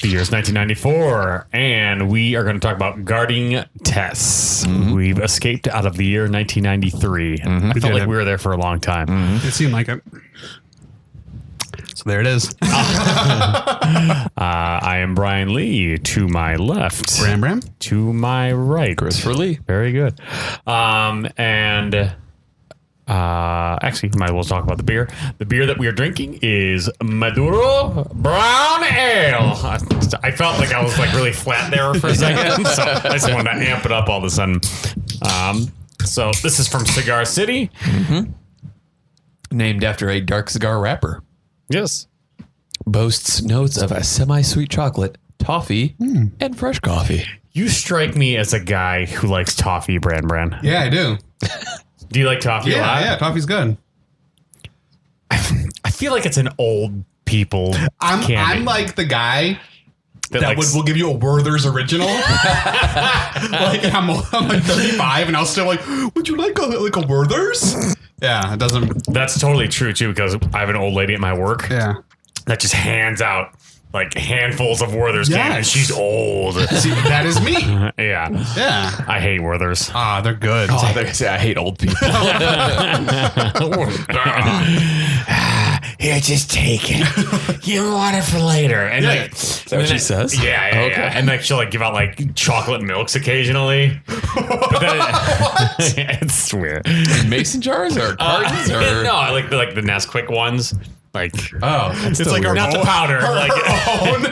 The year's 1994, and we are going to talk about Guarding Tess. We've escaped out of the year 1993. I felt like we were there for a long time. It seemed like it. So there it is. I am Brian Lee. To my left. Bram. To my right. Christopher Lee. Very good. Actually, might as well talk about the beer. The beer that we are drinking is Maduro Brown Ale. I felt like I was like really flat there for a second, so I just wanted to amp it up all of a sudden. So this is from Cigar City. Named after a dark cigar wrapper. Yes. Boasts notes of a semi-sweet chocolate, toffee, and fresh coffee. You strike me as a guy who likes toffee, Bran. Yeah, I do. Do you like toffee a lot? Yeah, toffee's good. I feel like it's an old people candy. I'm like the guy that likes, will give you a Werther's original. Like I'm like 35 and I was still like, would you like a Werther's? Yeah, it doesn't. That's totally true too, because I have an old lady at my work that just hands out like handfuls of Werther's candy. And she's old. See, that is me. Yeah. I hate Werther's. Ah, they're good. Oh, I think I say I hate old people. Here, just take it. You want it for later. And like, is that what she says? Yeah. Okay. And like she'll like give out like chocolate milks occasionally. But then it's weird. Mason jars or cartons or no, I like the Nesquik ones. Like It's like weird. Not the powder. Like own.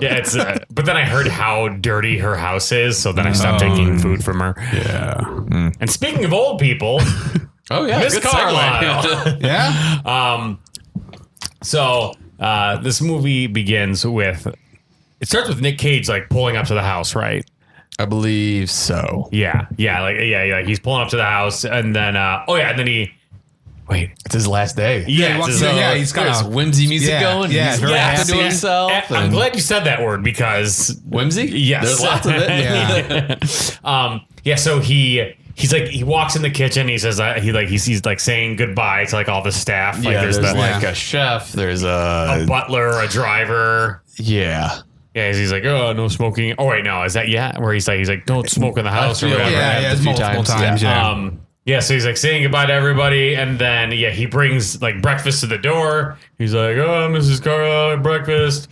yeah, it's. But then I heard how dirty her house is, so then I stopped taking food from her. Yeah. And speaking of old people, oh yeah, Miss good Carlisle. segue. Yeah. So this movie begins with. It starts with Nick Cage like pulling up to the house, right? I believe so. Yeah. Like he's pulling up to the house, and then and then he. Wait, It's his last day. yeah, He's got There's a whimsy music going. Yeah, He's very rapping to happy. himself. I'm glad you said that word because Whimsy? yes, There's lots of it. Yeah. So he's like he walks in the kitchen. He says he's like saying goodbye to like all the staff. Like Yeah, there's there's the, like a chef. There's a butler, a driver. yeah. Yeah, he's like, oh, no smoking. Oh wait, no, is that where he's like, don't smoke in the house or feel whatever. Yeah, a few multiple times, times. Yeah. Yeah, so he's like saying goodbye to everybody, and then he brings like breakfast to the door. He's like, "Oh, Mrs. Carlisle, breakfast,"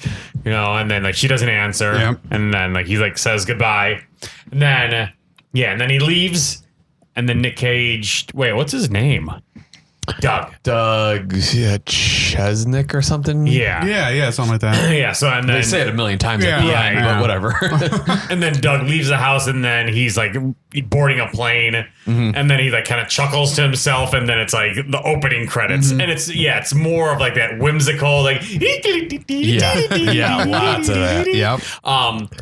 and then like she doesn't answer, and then like he like says goodbye, and then and then he leaves, and then Nick Cage. Wait, what's his name? Doug Chesnick or something. Yeah, Something like that. yeah. So and then They say it a million times at the end, but whatever. And then Doug leaves the house, and then he's like boarding a plane, and then he like kind of chuckles to himself, and then it's like the opening credits, and it's more of like that whimsical like yeah, lots of that. Yep.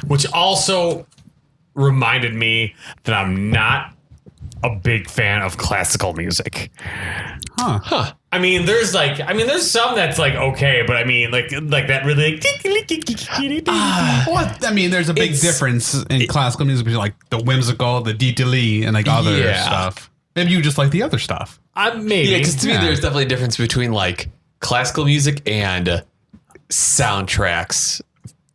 which also reminded me that I'm not a big fan of classical music. Huh. I mean, there's some that's like okay, but I mean, like that really. Well, I mean, there's a big difference in classical music between like the whimsical, the dee and like other stuff. Maybe you just like the other stuff. Maybe. Yeah, because to me, there's definitely a difference between like classical music and soundtracks,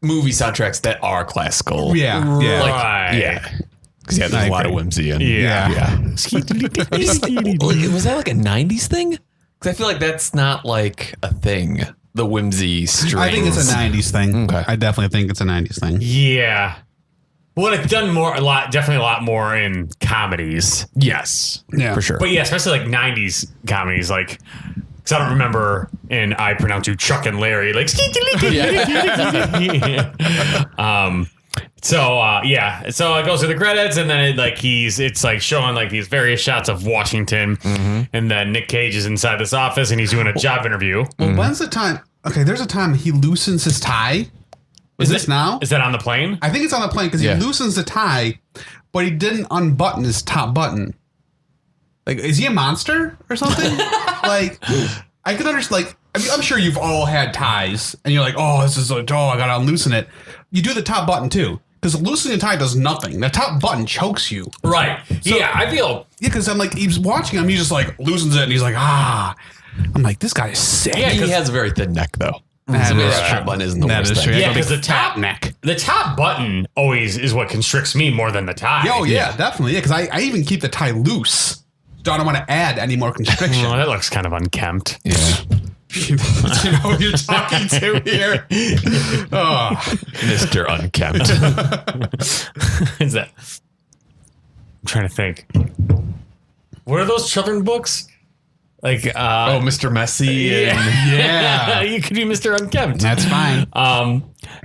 movie soundtracks that are classical. Yeah. Right. Yeah. Because there's a lot of whimsy in. Yeah. Was that like a 90s thing? Because I feel like that's not like a thing. The whimsy strings. I think it's a 90s thing. Okay. I definitely think it's a 90s thing. Yeah. Well, it's done definitely a lot more in comedies. Yes. Yeah. For sure. But yeah, especially like 90s comedies, like, because I don't remember in I Pronounce You Chuck and Larry, like, so it goes to the credits, and then it's like showing like these various shots of Washington, and then Nick Cage is inside this office and he's doing a job interview. Well, when's the time? Okay, there's a time he loosens his tie. Is this now? Is that on the plane? I think it's on the plane because he loosens the tie, but he didn't unbutton his top button. Like, is he a monster or something? Like, I can understand. Like, I'm sure you've all had ties, and you're like, oh, this is I gotta unloosen it. You do the top button too, because loosening a tie does nothing. The top button chokes you. Right. So, I feel. Yeah, because I'm like, he's watching him. He just like loosens it, and he's like, ah. I'm like, this guy is sick. Yeah, he has a very thin neck though. That The is top true. button isn't the That worst is thing. true. Yeah, Like a because the big top fat neck. the top button always is what constricts me more than the tie. Oh yeah, definitely. Yeah, because I even keep the tie loose. So I don't want to add any more constriction. Well, that looks kind of unkempt. Yeah. You know who you're talking to here. Oh. Mr. Unkempt. Is that? I'm trying to think. What are those children books? Like, Mr. Messy. And Yeah. you could be Mr. Unkempt. That's fine.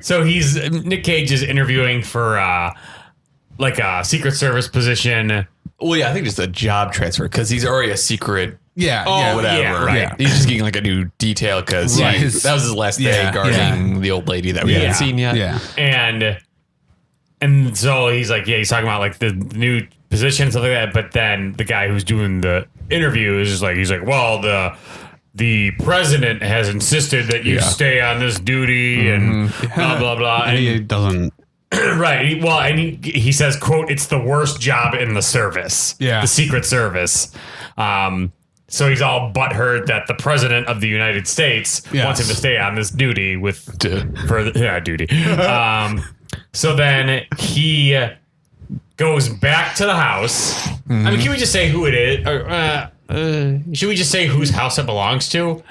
So Nick Cage is interviewing for like a Secret Service position. well, yeah, I think just a job transfer because he's already a secret. Yeah. Oh, yeah. Whatever. yeah, right. Yeah. He's just getting like a new detail because Right. that was his last day Yeah, guarding the old lady that we Yeah. hadn't seen yet. Yeah. And so he's like, yeah, he's talking about like the new position, stuff like that. But then the guy who's doing the interview is just like, he's like, well, the president has insisted that you stay on this duty and blah, blah, blah. And he doesn't. Right. Well, and he says, quote, it's the worst job in the service. Yeah. The Secret Service. So he's all butthurt that the president of the United States wants him to stay on this duty duty. So then he goes back to the house. I mean, can we just say who it is? Or, should we just say whose house it belongs to?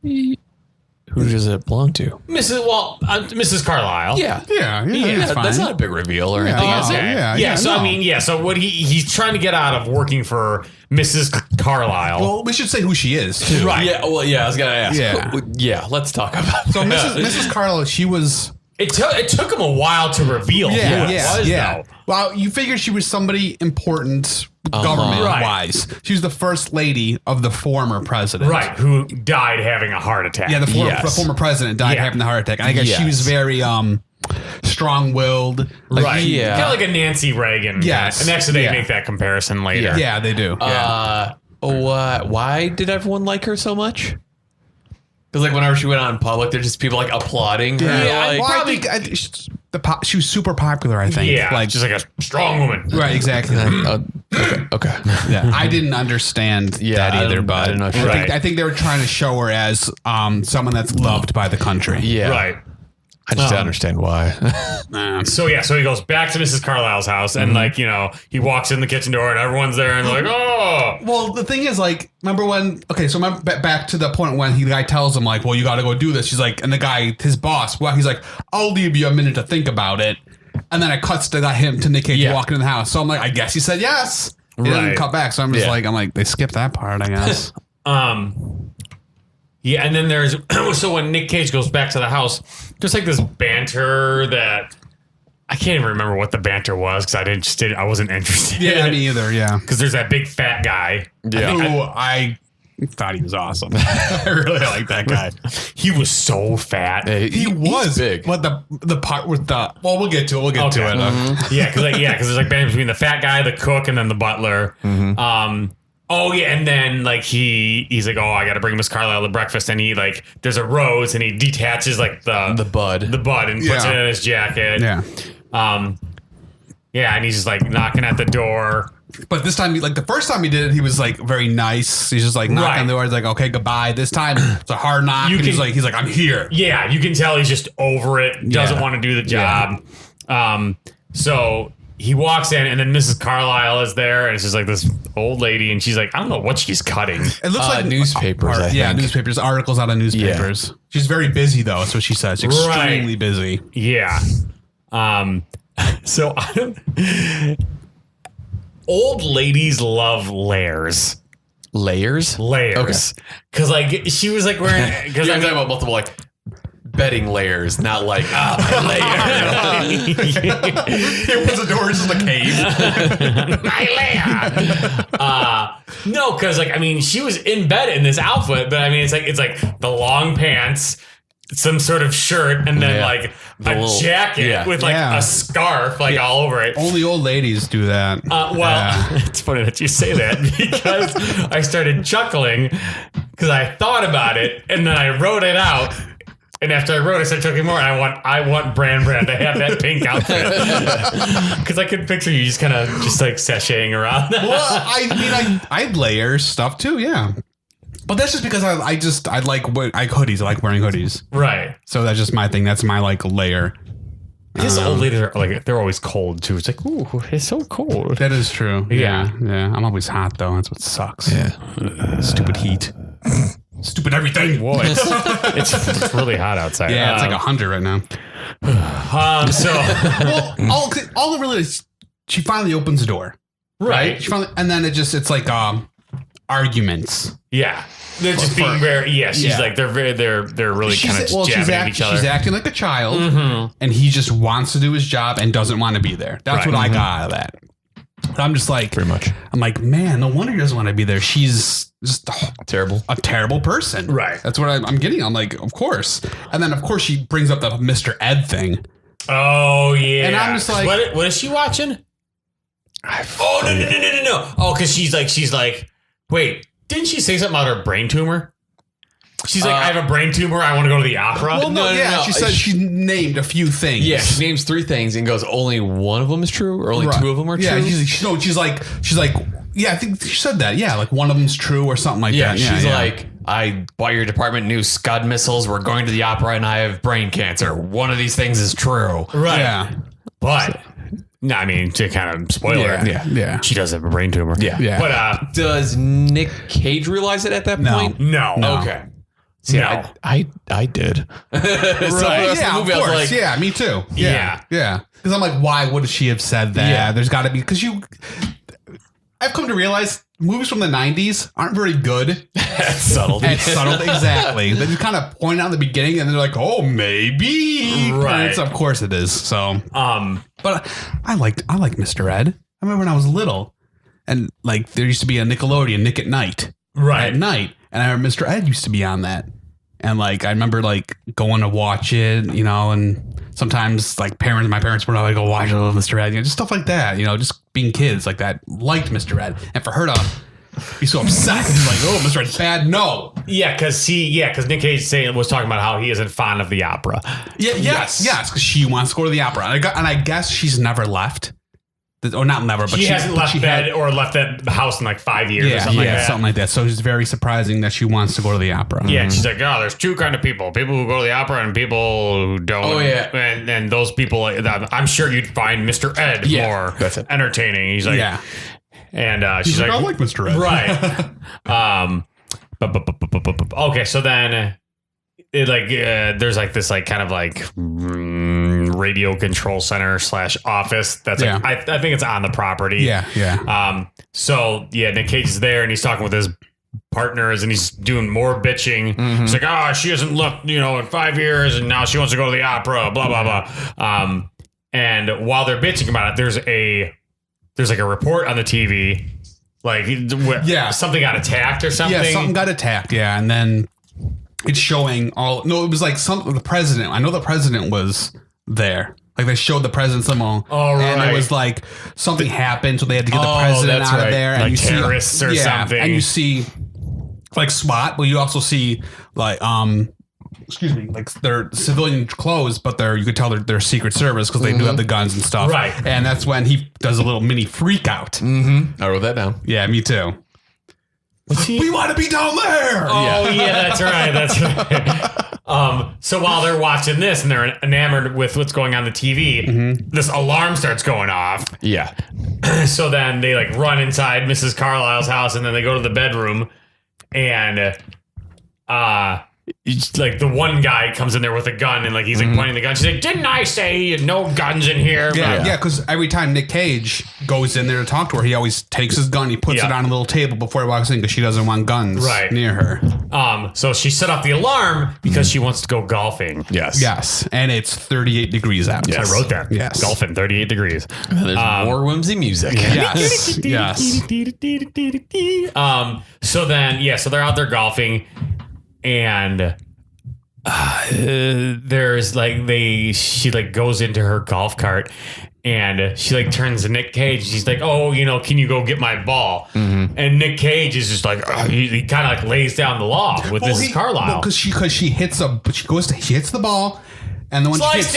Who does it belong to? Mrs. Carlisle. Yeah. Yeah. That's fine. That's not a big reveal or anything. Oh, is it? yeah. So no. I mean, so what he's trying to get out of working for Mrs. Carlisle. Well, we should say who she is too. Right. Yeah. Well, yeah. I was gonna ask. Yeah. Yeah. Let's talk about. So Mrs. Carlisle, she was. It took him a while to reveal who it was, though. Well, you figured she was somebody important government-wise. She was the first lady of the former president. Right, who died having a heart attack. Yeah, the former president died having a heart attack. And I guess she was very strong-willed. Like, right. Yeah. Kind of like a Nancy Reagan. Yes. And actually, they Yeah. make that comparison later. Yeah, they do. Why did everyone like her so much? Because like whenever she went out in public, there's just people like applauding her. Yeah, like, Well, I think she was super popular, I think. Yeah, Like, just like a strong woman. right, exactly. okay. Yeah, I didn't understand that I either, didn't- but I didn't know she- Right. I think they were trying to show her as someone that's loved by the country. Yeah. Right. I just don't understand why. So he goes back to Mrs. Carlisle's house and he walks in the kitchen door and everyone's there and they're like, oh. Well, the thing is, like, remember when? Okay, so remember back to the point when the guy tells him, like, well, you got to go do this. She's like, and the guy, his boss, well, he's like, I'll leave you a minute to think about it. And then it cuts to him to Nick Cage walking in the house. So I'm like, I guess he said yes. He Right. didn't cut back. So I'm just like, they skipped that part, I guess. Yeah, and then there's so when Nick Cage goes back to the house, just like this banter that I can't even remember what the banter was because I wasn't interested. Yeah, me either. Yeah. Because there's that big fat guy. Who I thought he was awesome. I really like that guy. He was so fat. He was big. But the part with we'll get to it. We'll get to it. Yeah, because there's like banter between the fat guy, the cook, and then the butler. Oh yeah, and then like he's like, oh, I got to bring Miss Carlisle to breakfast, and he like there's a rose, and he detaches like the bud and puts it in his jacket. Yeah. Yeah, and he's just like knocking at the door. But this time, like the first time he did it, he was like very nice. He's just like knocking on the door. He's like, okay, goodbye. This time it's a hard knock. And he's like, I'm here. Yeah, you can tell he's just over it. Doesn't want to do the job. So he walks in, and then Mrs. Carlisle is there, and it's just like this old lady, and she's like, I don't know what she's cutting. It looks like newspapers. I think. newspapers, articles out of newspapers. She's very busy though, so she says extremely busy. Yeah. So I don't. Old ladies love layers. Layers? Layers. Because like she was like wearing. Because I'm talking about multiple like bedding layers, not like my layer. It was a door, it's just a cave. My layer. No, because like I mean, she was in bed in this outfit, but I mean, it's like the long pants, some sort of shirt, and then like a jacket with like a scarf like all over it. Only old ladies do that. It's funny that you say that because I started chuckling because I thought about it and then I wrote it out. And after I wrote it, I started chuckling more. And I want Brandan to have that pink outfit because I could picture you just kind of just like sashaying around. Well, I mean, I layers stuff too. Yeah. But that's just because I like hoodies. I like wearing hoodies. Right. So that's just my thing. That's my like layer. These old ladies are like, they're always cold too. It's like, ooh, it's so cold. That is true. Yeah. Yeah. I'm always hot though. That's what sucks. Yeah. Stupid heat. Stupid everything. Whoa, it's really hot outside. Yeah, it's like 100 right now. So Well, all it really is, she finally opens the door. right. She finally, and then it's like arguments. Yeah. They're just being very, she's like, they're really kind of jabbing at each other. She's acting like a child, and he just wants to do his job and doesn't want to be there. That's what I got out of that. I'm just like, Pretty much. I'm like, man, no wonder he doesn't want to be there. She's just a terrible person. Right. That's what I'm getting. I'm like, of course. And then, of course, she brings up the Mr. Ed thing. Oh, yeah. And I'm just like, what is she watching? No. Oh, because she's like, wait, didn't she say something about her brain tumor? She's like, I have a brain tumor. I want to go to the opera. Well, no. She said she named a few things. Yeah, she names 3 things and goes, only one of them is true, or only 2 of them are true. Yeah, she's like, yeah, I think she said that. Yeah, like one of them's true or something like that. She's like, I bought your department new Scud missiles. We're going to the opera, and I have brain cancer. One of these things is true. Right. Yeah. But, no, I mean, to kind of spoiler it. Yeah. She does have a brain tumor. Yeah. But, Does Nick Cage realize it at that point? no. Okay. See, No. I did. So for the rest of the movie, I was like, yeah, me too. Yeah. Yeah. Because I'm like, why would she have said that? Yeah. There's got to be, because I've come to realize movies from the 90s aren't very good. that's subtle. And subtle, exactly. They just kind of point out in the beginning and they're like, oh, maybe. Right. And of course it is. So, but I liked Mr. Ed. I remember when I was little and like there used to be a Nickelodeon, Nick at Night. Right. At night. And I remember Mr. Ed used to be on that. And like, I remember like going to watch it, and sometimes like my parents would like, go watch Mr. Ed, just stuff like that, just being kids like that, liked Mr. Ed. And for her to be so upset, like, oh, Mr. Ed's bad. No. Yeah, because Nick Cage was talking about how he isn't fond of the opera. Yeah. Yes. Because she wants to go to the opera. And I guess she's never left. Or not never, but she hasn't left bed or left the house in like 5 years or something like that. Something like that. So it's very surprising that she wants to go to the opera. Yeah, and she's like, oh, there's 2 kind of people who go to the opera and people who don't. Oh, yeah. And those people, I'm sure you'd find Mr. Ed more entertaining. He's like, yeah. And she's like, I like Mr. Ed. Right. Okay, so then there's like this like kind of like radio control center / office that's like I think it's on the property. Yeah. So Nick Cage is there and he's talking with his partners and he's doing more bitching. He's like, she hasn't left in 5 years and now she wants to go to the opera, blah blah blah. And while they're bitching about it, there's like a report on the TV, like something got attacked or something. Yeah, something got attacked. Yeah, and then it's showing all. No, it was like the president. I know the president was there. Like they showed the president somehow. Oh, right. And it was like something happened, so they had to get the president out of there. And like you terrorists see, or something. And you see like SWAT, but you also see like like their civilian clothes, but you could tell they're Secret Service because they do have the guns and stuff. Right. And that's when he does a little mini freak out. I wrote that down. Yeah, me too. We want to be down there. Oh yeah, that's right. That's right. So while they're watching this and they're enamored with what's going on the TV, this alarm starts going off. Yeah. So then they like run inside Mrs. Carlisle's house and then they go to the bedroom and like the one guy comes in there with a gun and like he's like pointing the gun. She's like, "Didn't I say no guns in here?" Yeah, because every time Nick Cage goes in there to talk to her, he always takes his gun, he puts it on a little table before he walks in because she doesn't want guns near her. So she set off the alarm because she wants to go golfing. Yes, and it's 38 degrees out. Yes. I wrote that. Yes, golfing, 38 degrees. And there's more whimsy music. Yes, yes. So then, so they're out there golfing. And there's like she like goes into her golf cart and she like turns to Nick Cage. She's like, "Oh, can you go get my ball?" And Nick Cage is just like he kind of like lays down the law with Mrs. Carlisle because she hits the ball. And then when sliced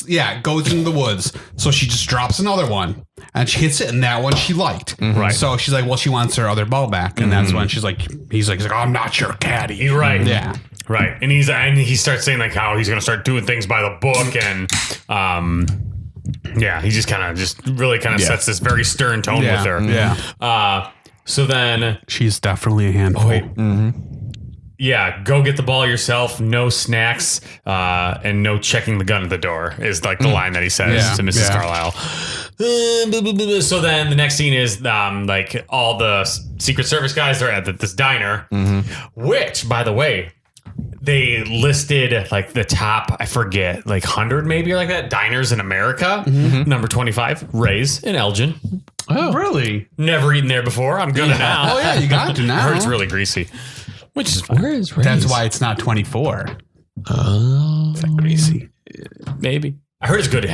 it goes into the woods. So she just drops another one. and she hits it, and that one she liked. Right. So she's like, well, she wants her other ball back, and that's when he's like, oh, I'm not your caddy. You're right. Yeah. Right. And he starts saying like how he's going to start doing things by the book. And, he just really sets this very stern tone with her. Yeah. So then She's definitely a handful. go get the ball yourself. No snacks, and no checking the gun at the door is like the line that he says to Mrs. Carlisle. So then the next scene is like all the Secret Service guys are at this diner, which, by the way, they listed like the top, I forget, like 100 maybe or like that, diners in America. Number 25, Ray's in Elgin. Oh, really? Never eaten there before. I'm gonna now. Oh, yeah, you got to now. I heard it's really greasy, which is fine. Where is Ray's? That's why it's not 24. Oh. It's like greasy. Maybe. I heard it's good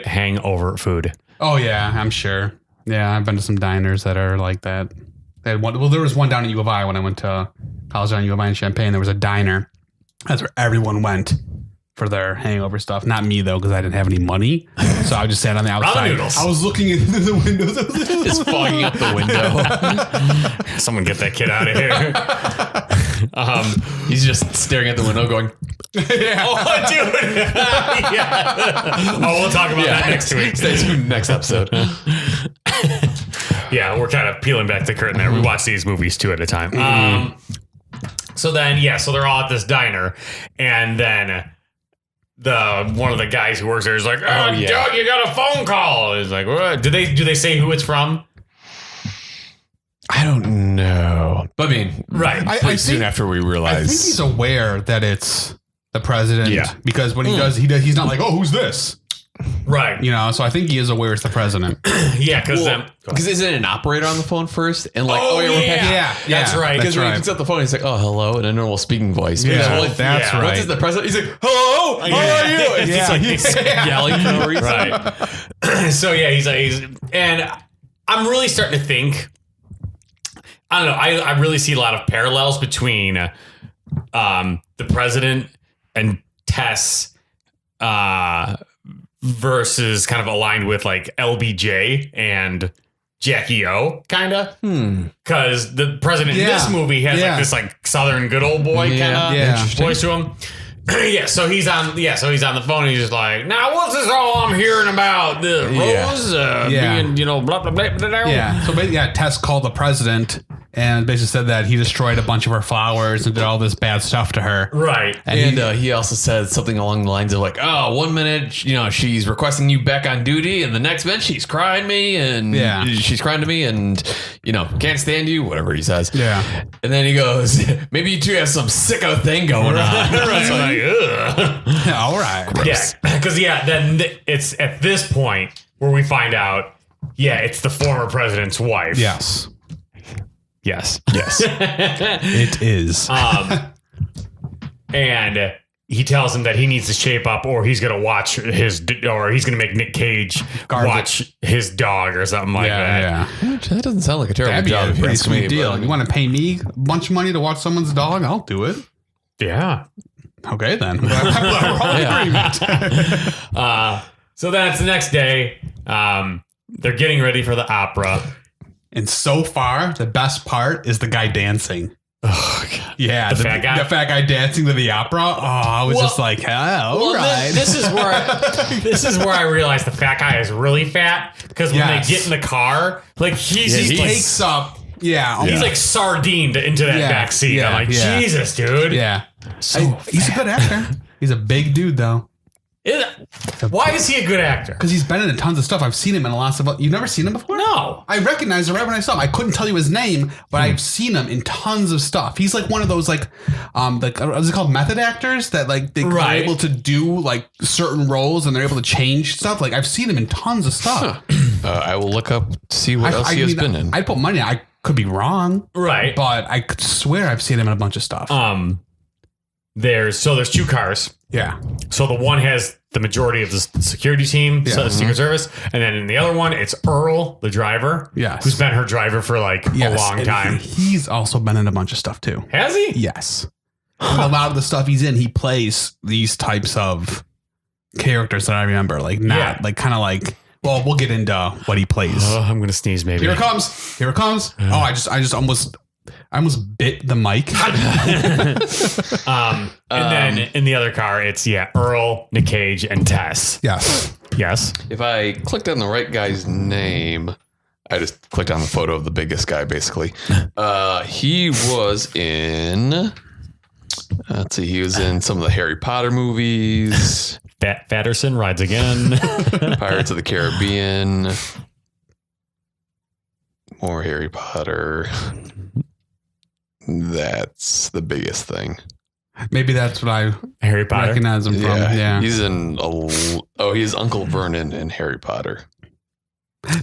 hangover food. Oh, yeah, I'm sure. Yeah, I've been to some diners that are like that. They had one, well, there was one down at U of I when I went to college down at U of I in Champaign. There was a diner. That's where everyone went for their hangover stuff. Not me, though, because I didn't have any money. So I just sat on the outside. Noodles. I was looking into the windows. Just fogging up the window. Someone get that kid out of here. He's just staring at the window going, Oh, dude. Yeah. Oh, we'll talk about that next week. Stay tuned next episode. Yeah, we're kind of peeling back the curtain there. We watch these movies 2 at a time. So then, so they're all at this diner, and then one of the guys who works there is like, Doug, you got a phone call. He's like, what? Do they say who it's from? I don't know. But I mean, right. I think, soon after we realize. I think he's aware that it's the president. Yeah. Because when he does, he's not like, oh, who's this? Right. You know, so I think he is aware it's the president. Yeah, because isn't an operator on the phone first? And like, we're packing. Yeah. That's right. Because when he picks up the phone, he's like, oh, hello, in a normal speaking voice. Yeah, But that's right. Once it's the president, he's like, hello, how are you? And he's like yelling for no reason. Right. So he's and I'm really starting to think, I don't know, I really see a lot of parallels between the president and Tess versus kind of aligned with like LBJ and Jackie O, kind of. Because the president in this movie has like this like Southern good old boy kind of voice to him. So he's on the phone and he's just like, now what's this all I'm hearing about the Rose being, blah, blah, blah, blah, blah. Yeah. So basically, Tess called the president and basically said that he destroyed a bunch of her flowers and did all this bad stuff to her. Right. And he also said something along the lines of like, oh, 1 minute, she's requesting you back on duty, and the next minute she's crying me and she's crying to me and, can't stand you, whatever he says. Yeah. And then he goes, maybe you two have some sicko thing going on. Right. Ugh. All right. Gross. Yeah. Because then it's at this point where we find out, it's the former president's wife. Yes. Yes. It is. And he tells him that he needs to shape up, or he's gonna watch he's gonna make Nick Cage watch his dog or something like that. Yeah. Which, that doesn't sound like a terrible That'd be job. a if you pretty ask me, sweet deal. but- You want to pay me a bunch of money to watch someone's dog? I'll do it. Yeah. Okay, then. We're all in agreement. So then it's the next day. They're getting ready for the opera. And so far, the best part is the guy dancing. Oh, God. Yeah, The fat guy? The fat guy dancing to the opera. Oh, I was just like, all right. This is where I realized the fat guy is really fat, because when they get in the car, like he takes up. Yeah, he's like sardined into that back seat. I'm like, Jesus, dude. Yeah, he's a good actor. He's a big dude, though. Why is he a good actor? Because he's been in tons of stuff. I've seen him in lots of. You've never seen him before? No. I recognized him right when I saw him. I couldn't tell you his name, but I've seen him in tons of stuff. He's like one of those like what's it called, method actors that like they're able to do like certain roles and they're able to change stuff. Like I've seen him in tons of stuff. I will look up to see what else he has been in. I put money. I could be wrong, right? But I could swear I've seen him in a bunch of stuff. There's 2 cars. Yeah. So the one has the majority of the security team, so the Secret Service, and then in the other one, it's Earl, the driver. Yes. Who's been her driver for like a long time. He's also been in a bunch of stuff too. Has he? Yes. And a lot of the stuff he's in, he plays these types of characters that I remember, like not like kind of like Well, we'll get into what he plays. Oh, I'm gonna sneeze. Maybe Here it comes. Here it comes. Oh, I just almost bit the mic. And then in the other car, it's Earl, Nick Cage, and Tess. Yes. Yes. If I clicked on the right guy's name, I just clicked on the photo of the biggest guy, basically. He was in, let's see, he was in some of the Harry Potter movies. Fatterson rides again. Pirates of the Caribbean. More Harry Potter. That's the biggest thing. Maybe that's what I Harry Potter. recognize him from. Yeah. He's in he's Uncle Vernon in Harry Potter.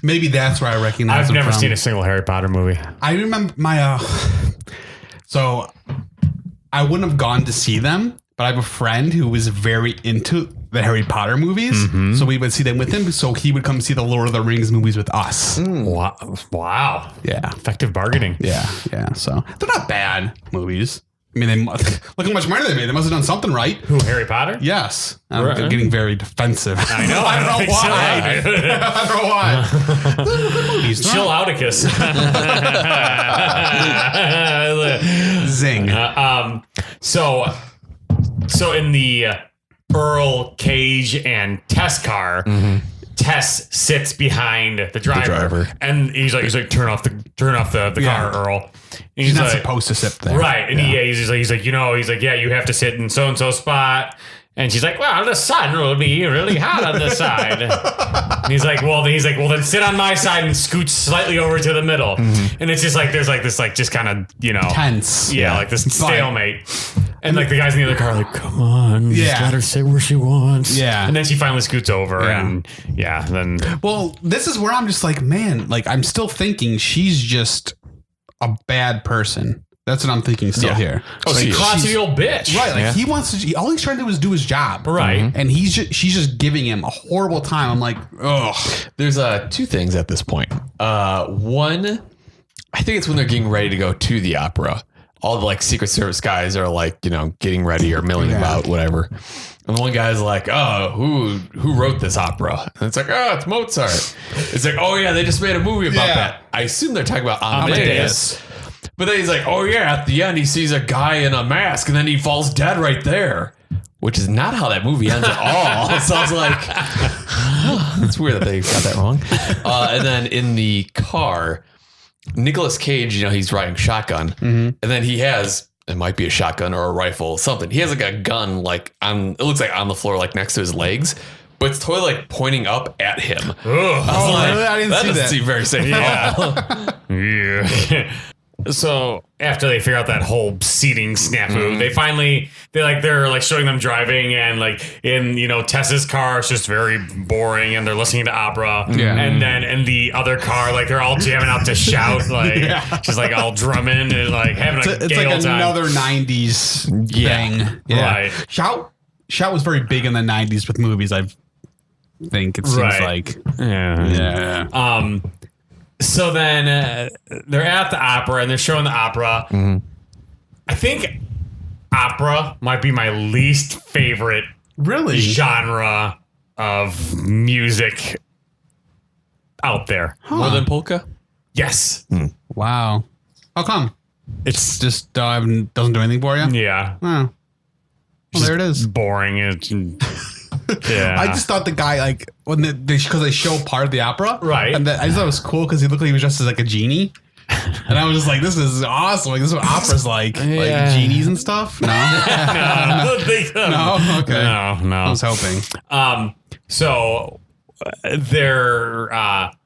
Maybe that's where I recognize him I've never from. seen a single Harry Potter movie. I remember my so I wouldn't have gone to see them, but I have a friend who was very into the Harry Potter movies. Mm-hmm. So we would see them with him. So he would come see the Lord of the Rings movies with us. Wow. Yeah. Effective bargaining. Yeah. Yeah. So they're not bad movies. I mean, they look how much money they made. They must have done something right. Who, Harry Potter? Yes. Right. I'm getting very defensive. I know. I don't know think why. so. I don't know why. They're good movies. They're Chill not- Outicus. Zing. So in the Earl, Cage, and Tess car, Tess sits behind the driver, and he's like, turn off the car, Earl. And She's not like, supposed to sit there. right? And he's like, you have to sit in so and so spot. And she's like, well, the sun will be really hot on this side. And he's like, well, then sit on my side and scooch slightly over to the middle. And it's just like, there's like this, like, just kind of, Tense. yeah, like this stalemate. And like the guys in the other car are like, come on, just let her sit where she wants. Yeah. And then she finally scoots over, and then Well, this is where I'm just like, man, like I'm still thinking she's just a bad person. That's what I'm thinking still here. oh, Like, she's crotchety old bitch, right? Like he wants to. All he's trying to do is do his job, right? And she's just giving him a horrible time. I'm like, ugh. There's two things at this point. One, I think it's when they're getting ready to go to the opera. All the like Secret Service guys are like, getting ready or milling about, whatever. And the one guy's like, oh, who wrote this opera? And it's like, oh, it's Mozart. It's like, oh yeah, they just made a movie about that. I assume they're talking about Amadeus. But then he's like, oh yeah, at the end he sees a guy in a mask and then he falls dead right there. Which is not how that movie ends at all. So I was like, oh, it's weird that they got that wrong. And then in the car, Nicolas Cage, he's riding shotgun. And then he has, it might be a shotgun or a rifle, something. He has like a gun, like it looks like on the floor, like next to his legs. But it's totally like pointing up at him. I was like, I didn't that see doesn't that. seem very safe at all. Yeah. So after they figure out that whole seating snafu, they're like showing them driving, and like in Tess's car, it's just very boring, and they're listening to opera. Yeah. And then in the other car, like they're all jamming out to shout, like just like all drumming and like having a It's gay like old time. another '90s thing. Yeah. Right. Shout was very big in the '90s with movies. I think it seems like. Yeah. So then they're at the opera and they're showing the opera. I think opera might be my least favorite genre of music out there. More than polka? Yes. Wow. How come? It's Just doesn't do anything for you? yeah. Oh. Well, there it is. Boring. Yeah. I just thought the guy, like, when because they show part of the opera. Right. And I just thought it was cool because he looked like he was dressed as like a genie. And I was just like, this is awesome. Like, this is what opera's like. Yeah. Like genies and stuff. No? I don't think so. No? Okay. No. I was hoping. So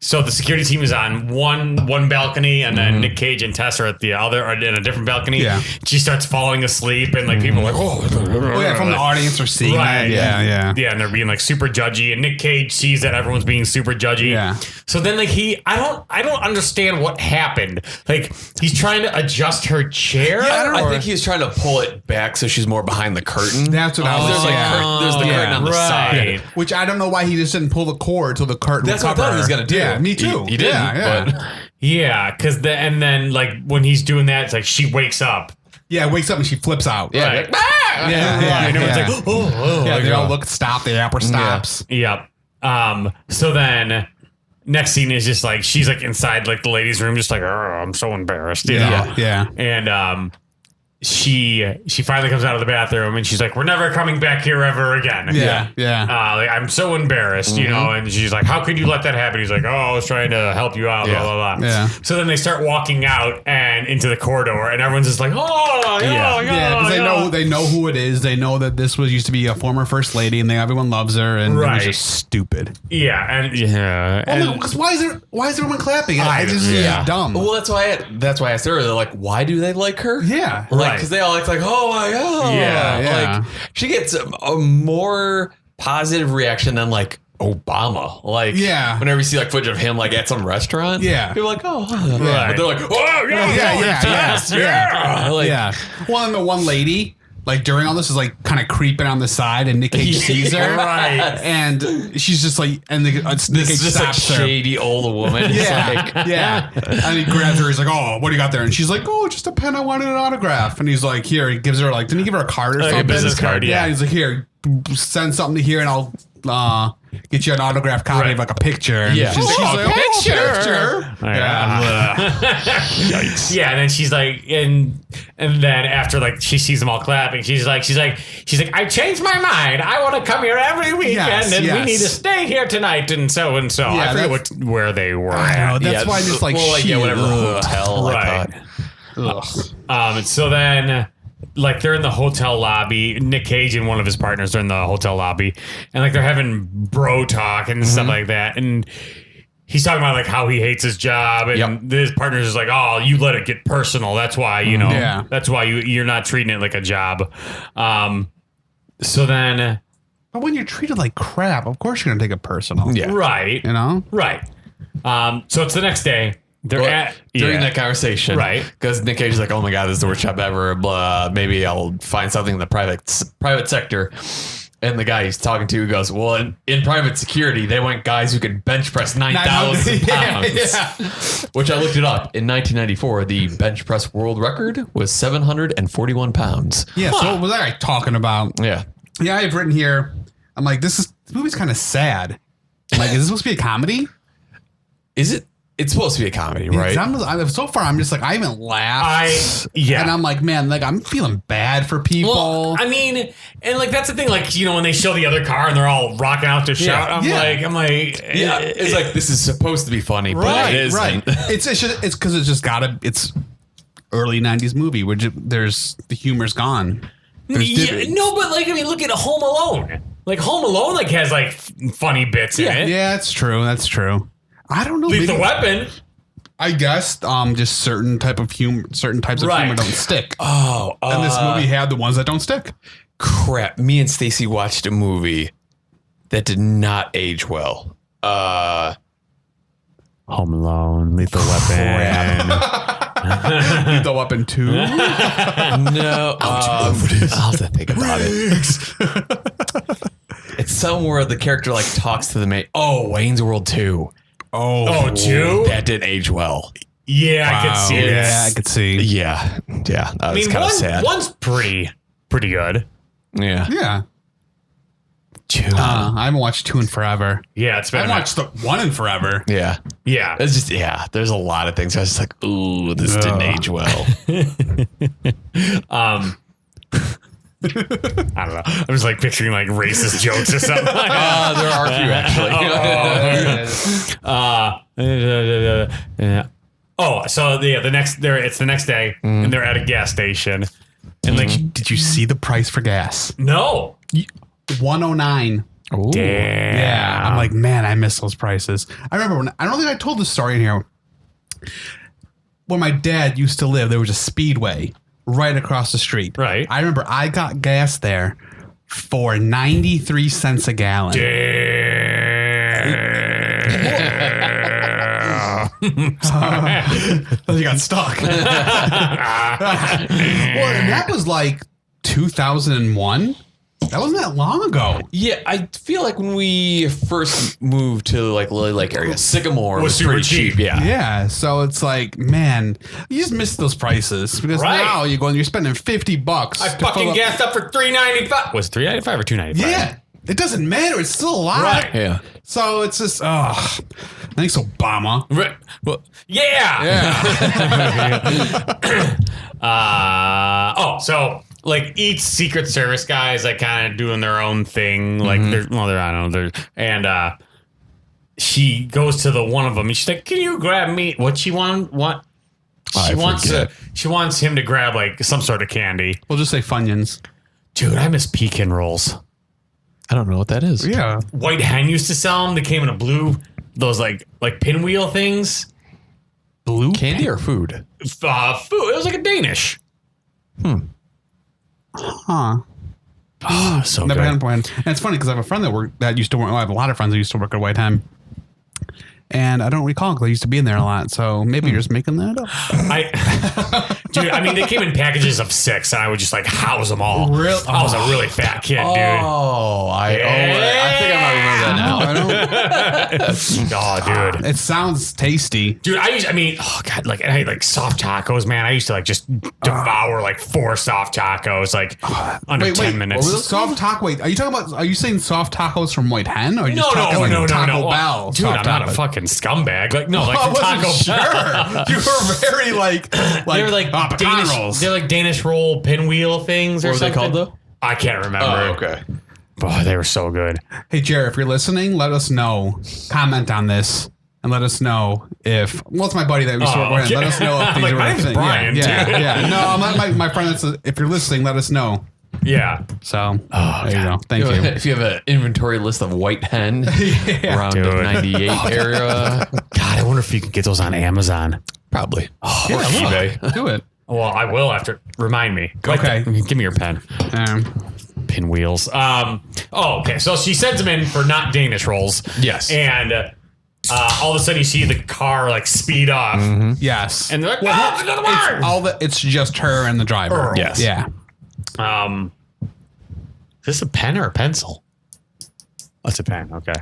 so the security team is on one balcony, and then Nick Cage and Tess are at the other, are in a different balcony. Yeah. She starts falling asleep, and like people are like, Oh, yeah, from the audience are seeing right. that. Yeah, and they're being like super judgy, and Nick Cage sees that everyone's being super judgy. Yeah. So then like I don't understand what happened. Like he's trying to adjust her chair. I think he's trying to pull it back so she's more behind the curtain. That's what I was There's like there's the curtain on the side. Which I don't know why he just didn't pull the cord till the curtain. That's what I thought he was gonna do. Yeah, me too. He didn't. Yeah. But Yeah, because and then like when he's doing that, it's like she wakes up. Yeah, wakes up and she flips out. yeah, Right. like, ah! Yeah. And everyone's like, oh, Yeah, like, they all look, stop. The opera stops. Yep. So then next scene is just like she's like inside like the ladies' room, just like, oh, I'm so embarrassed, you know? Yeah. And she finally comes out of the bathroom and she's like, we're never coming back here ever again. Yeah. Like, I'm so embarrassed, you know, and she's like, how could you let that happen? He's like, oh, I was trying to help you out, blah, blah, blah. Yeah. So then they start walking out and into the corridor and everyone's just like, because they know who it is. They know that this used to be a former first lady and everyone loves her, and it was just stupid. Yeah. Because why is everyone clapping? It's dumb. Well, that's why I asked earlier, like, why do they like her? Yeah. Like, because they all act like, oh my God. Yeah. Like, she gets a more positive reaction than like Obama. Like, whenever you see like footage of him like at some restaurant, people are like, oh, but they're like, oh yeah. Well, and the one lady, like during all this, is like kind of creeping on the side, and Nick Cage sees her, and she's just like, and Nick Cage just like shady old woman. And he grabs her. He's like, oh, what do you got there? And she's like, oh, just a pen. I wanted an autograph. And he's like, here. He gives her like, didn't he give her a card or something? A business card. Yeah. He's like, here, send something to here, and I'll get you an autograph copy of like a picture. And she's like, picture. Yeah, and then she's like, and then after like she sees them all clapping, she's like, I changed my mind. I want to come here every weekend, and we need to stay here tonight, and so. I forget where they were. I know. That's why I'm just like, whatever hotel. Right. So then, like, they're in the hotel lobby. Nick Cage and one of his partners are in the hotel lobby, and like they're having bro talk and stuff like that. And he's talking about like how he hates his job, and his partner's just like, "Oh, you let it get personal. That's why that's why you're not treating it like a job." So then, but when you're treated like crap, of course you're gonna take it personal. Yeah, right. You know, right. So it's the next day. They're during that conversation, right? Because Nick Cage is like, "Oh my God, this is the worst job ever." Blah. Maybe I'll find something in the private sector. And the guy he's talking to goes, "Well, in private security, they want guys who can bench press 9,000 pounds." Which I looked it up. In 1994, the bench press world record was 741 pounds. Yeah. So what was I talking about? Yeah. I've written here. I'm like, this movie's kind of sad. I'm like, is this supposed to be a comedy? Is it? It's supposed to be a comedy, right? So far, I'm just like, I haven't laughed. And I'm like, man, like, I'm feeling bad for people. Well, I mean, and like, that's the thing. Like, you know, when they show the other car and they're all rocking out to shout, I'm like, it's like, this is supposed to be funny, but it isn't. Right. It's because it's early 90s movie where there's the humor's gone. No, but like, I mean, look at Home Alone. Like, Home Alone, like, has like funny bits in it. Yeah, that's true. I don't know. Lethal Weapon. I guess just certain types of humor don't stick. And this movie had the ones that don't stick. Crap. Me and Stacy watched a movie that did not age well. Home Alone, Lethal Weapon. Lethal Weapon 2? No. I'll have to think about it. It's somewhere the character like talks to the mate. Oh, Wayne's World 2. Oh, 2? That didn't age well. Yeah, wow. I could see it. Yeah, I could see. Yeah. That was kind of sad. One's pretty good. Yeah. Yeah. 2. I haven't watched 2 in forever. Yeah, it's been. I watched the 1 in forever. Yeah. It's just there's a lot of things. I was just like, ooh, this didn't age well. I don't know. I'm just like picturing like racist jokes or something. There are a few actually. It's the next day, and they're at a gas station, and like, did you see the price for gas? No, $109. Ooh. Damn. Yeah, I'm like, man, I miss those prices. I remember I don't think I told this story in here. When my dad used to live, there was a Speedway right across the street. Right. I remember I got gas there for 93 cents a gallon. You got stuck. Well, and that was like 2001. That wasn't that long ago. Yeah, I feel like when we first moved to like Lily Lake area, Sycamore was super pretty cheap. Yeah. So it's like, man, you just miss those prices because now you're spending $50. I fucking gassed up for $3.95. Was it $3.95 or $2.95? Yeah. it doesn't matter. It's still alive. Right. Yeah. So it's just, thanks, Obama. Right. Well, yeah. So like each Secret Service guy is like kind of doing their own thing. Like I don't know. And she goes to the one of them and she's like, "Can you grab me?" What she want? What? She wants him to grab like some sort of candy. We'll just say Funyuns. Dude, I miss pecan rolls. I don't know what that is. Yeah. White Hen used to sell them. They came in a blue, those like pinwheel things. Blue Candy or food? Food. It was like a Danish. Huh. Oh, so Never good. had one. And it's funny because I have a friend that used to work. Well, I have a lot of friends that used to work at White Hen. And I don't recall because I used to be in there a lot. So maybe you're just making that up. Dude, I mean, they came in packages of 6, and I would just like house them all. Really? I was a really fat kid, dude. I think I might remember that now. I don't. Oh, dude. It sounds tasty. Dude, I had like soft tacos, man. I used to like just devour like 4 soft tacos, like under 10 minutes. Soft taco. Wait, are you talking about? Are you saying soft tacos from White Hen? Or are you just talking like Taco Bell? Dude, I'm not a fucking scumbag. Like no, like from Taco Bell. Sure. You were very like They're like pecan Danish rolls. They're like Danish roll pinwheel things. What or were they something. called though? I can't remember. Oh, okay. Oh, they were so good. Hey, Jared, if you're listening, let us know. Comment on this. And let us know if, well, it's my buddy that we used to work with. Let us know if these Like, are my a name's thing. Brian, Yeah. dude. No, I'm not my friend. If you're listening, let us know. Yeah. So, there you go. Thank you. If you have an inventory list of White Hen around Dude. the 98 area, God, I wonder if you can get those on Amazon. probably. Or eBay. Do it. Well, I will after. Remind me. Okay. Give me your pen. Pinwheels. Okay. So she sends him in for not Danish rolls. Yes. And all of a sudden you see the car like speed up. Yes. And they're like, "Oh, it's another one!" It's just her and the driver. Earl. Yes. Yeah. Is this a pen or a pencil? Oh, it's a pen. Okay.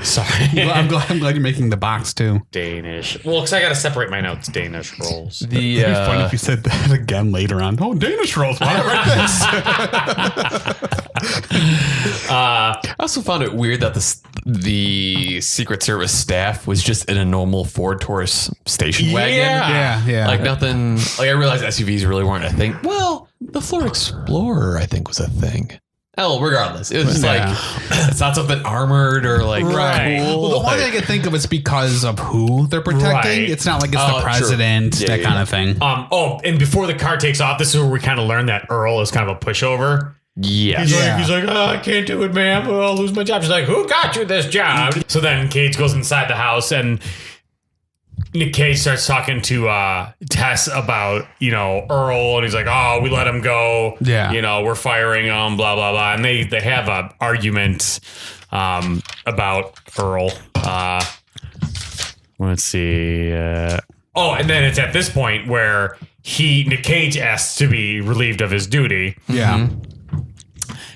Sorry. I'm glad you're making the box too. Danish. Well, because I got to separate my notes. Danish rolls. It'd be funny if you said that again later on. Oh, Danish rolls. Why did I write this? I also found it weird that the Secret Service staff was just in a normal Ford Taurus station wagon. Yeah. Like nothing. Like I realized SUVs really weren't a thing. Well, the Ford Explorer I think was a thing. Hell, regardless, it was just like it's not something armored or like Right. cool. Well, the one thing I can think of is because of who they're protecting. Right. It's not like it's Oh, the president, true. that kind of thing. And before the car takes off, this is where we kind of learn that Earl is kind of a pushover. Yeah. He's like, oh, I can't do it, ma'am. I'll lose my job. She's like, who got you this job? So then Cage goes inside the house and Nick Cage starts talking to Tess about, Earl. And he's like, oh, we let him go. Yeah. We're firing him, blah, blah, blah. And they have an argument about Earl. Let's see. And then it's at this point where Nick Cage asks to be relieved of his duty. Yeah.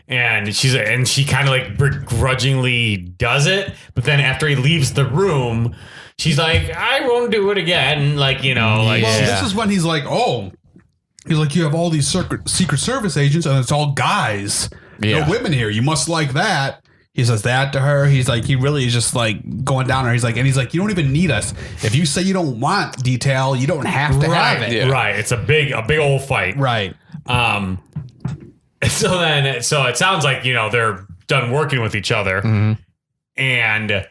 And she kind of like begrudgingly does it, but then after he leaves the room, she's like, I won't do it again. Like, Well, this is when he's like, you have all these Secret Service agents and it's all guys. No women here. You must like that. He says that to her. He's like, he really is just like going down on her. He's like, you don't even need us. If you say you don't want detail, you don't have to have it. Yeah. Right. It's a big old fight. Right. So it sounds like, they're done working with each other. Mm-hmm. And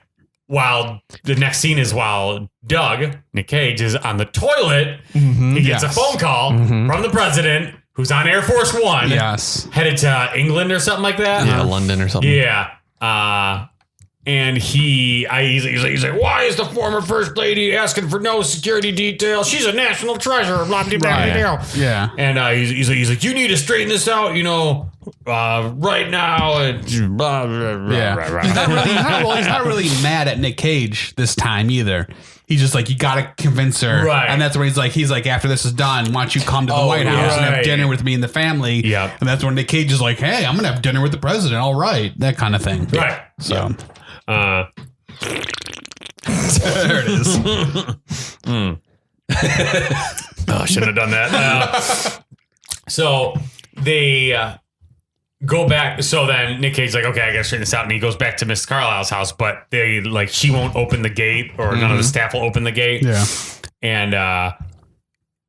while the next scene is while Doug, Nick Cage, is on the toilet, he gets a phone call from the president who's on Air Force One. Yes. Headed to England or something like that. Yeah, London or something. Yeah. And he's like, why is the former first lady asking for no security details? She's a national treasure. Blah, blah, blah, blah. Yeah. And he's like, you need to straighten this out, right now. And blah, blah, blah, Yeah. blah, blah. He's not really mad at Nick Cage this time either. He's just like, you got to convince her. Right. And that's when he's like, after this is done, why don't you come to the White House and have right. dinner with me and the family? Yep. And that's when Nick Cage is like, hey, I'm going to have dinner with the president. All right. That kind of thing. Right. So. There it is. Oh, shouldn't have done that. So they go back. So then Nick Cage's like, okay, I gotta straighten this out. And he goes back to Miss Carlisle's house, but they like, she won't open the gate or none of the staff will open the gate. Yeah. And,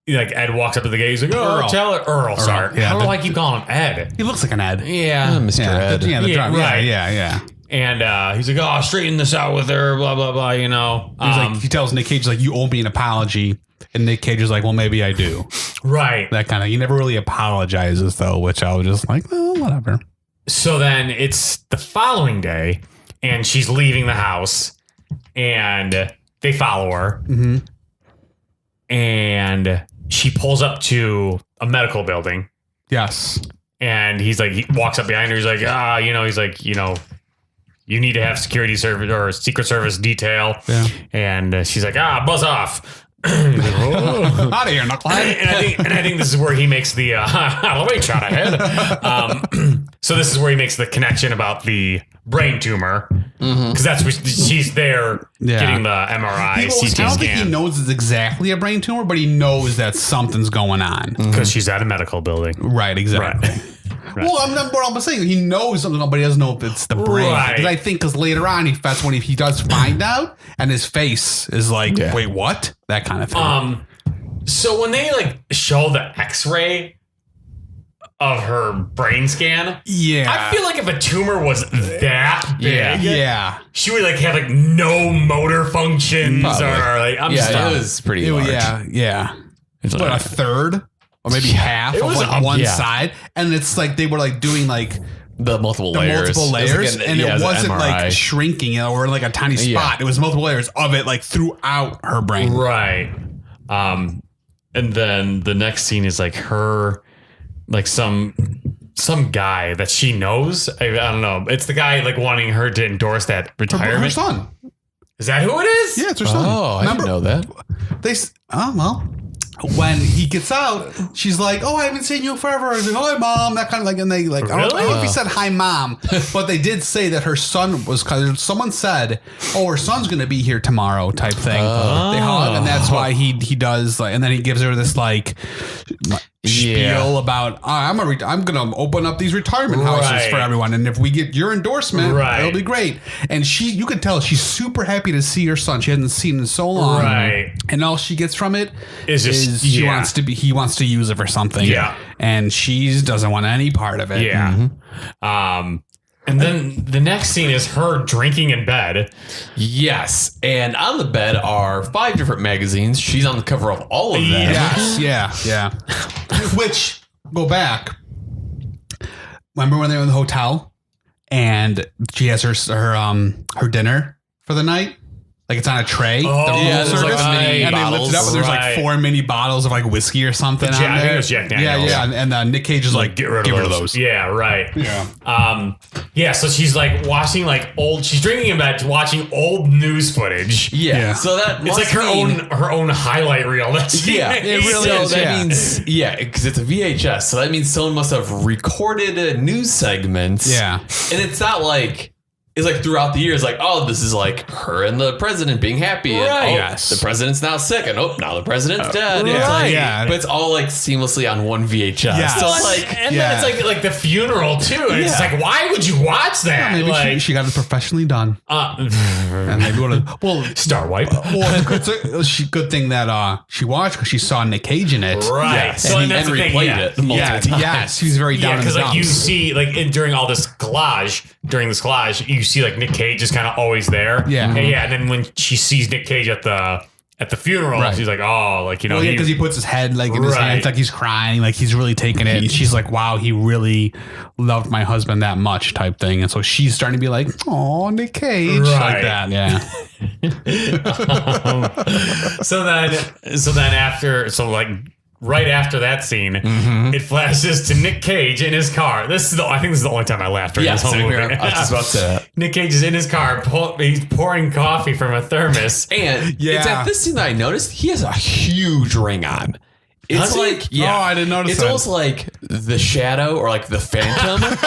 like Ed walks up to the gate. He's like, oh, Earl. tell it. Earl, sorry. Yeah, How do I keep calling him Ed? He looks like an Ed. Yeah. Mr. Ed. Yeah, the Yeah, drum. right. Yeah. And he's like, oh, I'll straighten this out with her, blah, blah, blah, you know. He's like, he tells Nick Cage, like, you owe me an apology. And Nick Cage is like, well, maybe I do. right. That kind of, he never really apologizes, though, which I was just like, well, whatever. So then it's the following day, and she's leaving the house, and they follow her. Mm-hmm. And she pulls up to a medical building. Yes. And he's like, he walks up behind her. He's like, he's like, you need to have security service or Secret Service detail. Yeah. And she's like, buzz off. Oh. Out of here, knucklehead. And I think this is where he makes the wait shot ahead. So this is where he makes the connection about the brain tumor, because that's what she's there getting the MRI, CT I don't think he scan, knows it's exactly a brain tumor, but he knows that something's going on. because she's at a medical building. Right, exactly. Right. Well, I'm saying he knows something, but he doesn't know if it's the brain. Right. Because I think because later on, that's when he does find out, and his face is like, wait, what? That kind of thing. So when they like show the X-ray of her brain scan, I feel like if a tumor was that big, she would like have like no motor functions. Probably. Or like it was pretty large. Yeah. It's But like- a third or maybe half It of was like up- one yeah. side, and it's like they were like doing like the multiple layers. multiple layers, and it wasn't MRI. like shrinking or like a tiny spot. Yeah. It was multiple layers of it like throughout her brain. right. And then the next scene is like her, like some guy that she knows. I don't know. It's the guy like wanting her to endorse that Her retirement. son. Is that who it is? Yeah, it's her son. Oh, I didn't know that. When he gets out, she's like, "Oh, I haven't seen you forever." He's like, "Hi, mom." That kind of like, and they like, I don't know if he said "Hi, mom," but they did say that her son was. Because someone said, "Oh, her son's going to be here tomorrow," type thing. They hug, and that's why he does like, and then he gives her this like spiel about, I'm gonna open up these retirement houses for everyone, and if we get your endorsement, it'll be great. And you could tell she's super happy to see her son. She hadn't seen him in so long, and all she gets from it is he wants to use it for something, and she doesn't want any part of it. And then the next scene is her drinking in bed. Yes, and on the bed are 5 different magazines. She's on the cover of all of them. Yeah. Which, go back. Remember when they were in the hotel and she has her dinner for the night? Like it's on a tray. There's like mini and they lift it up and there's like 4 mini bottles of like whiskey or something on I think it there. was Jack Daniels. And Nick Cage is like, get rid of those. Yeah, right. Yeah. So she's like watching she's drinking in bed, watching old news footage. Yeah. So that It's like her own highlight reel. It really is. That means because it's a VHS. So that means someone must have recorded news segments. Yeah. And it's not like it's like throughout the years, like, oh, this is like her and the president being happy. And, the president's now sick. And now the president's dead. It's like, but it's all like seamlessly on one VHS. Yeah. So it's like, and then it's like the funeral too. And it's like, why would you watch that? Maybe she got it professionally done. And maybe Star Wipe. It's a good thing that she watched because she saw Nick Cage in it. Right. Yes. So And that's the thing. replayed it multiple times. Yes, he's very down in the because like dumps. you see during all this collage, you see like Nick Cage is kind of always there. Yeah. And then when she sees Nick Cage at the funeral, she's like, oh, like, because he puts his head like in his hands, like he's crying, like he's really taking it. And she's like, wow, he really loved my husband that much type thing. And so she's starting to be like, oh, Nick Cage. Like that. Yeah. Right after that scene, it flashes to Nick Cage in his car. I think this is the only time I laughed during this whole movie. I was just about to. Nick Cage is in his car. He's pouring coffee from a thermos. And it's at this scene that I noticed he has a huge ring on. It's like, Oh, I didn't notice it's that. almost like the Shadow or like the Phantom. Like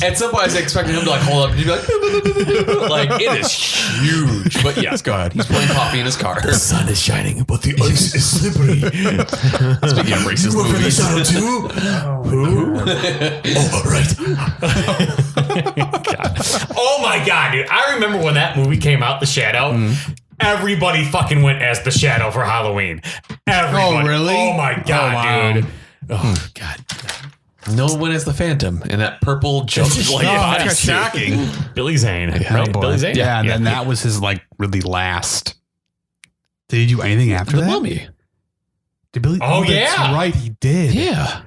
at some point I was expecting him to like hold up and he'd be like, like it is huge. But yes, go ahead. He's pouring coffee in his car. The sun is shining, but the ice is slippery. Speaking of racist movies. Who? Oh, right. God. Oh my God, dude. I remember when that movie came out, The Shadow. Everybody fucking went as the Shadow for Halloween. Everybody. Oh, really? Oh my God, wow. dude. Oh God. No one went as the Phantom in that purple jump like that's bodysuit. shocking. Billy Zane. Oh, Right? boy. Billy Zane. Yeah, and then that was his like really last. Did he do anything after The that? Mummy. Did Billy? Oh, that's yeah. right, he did. Yeah.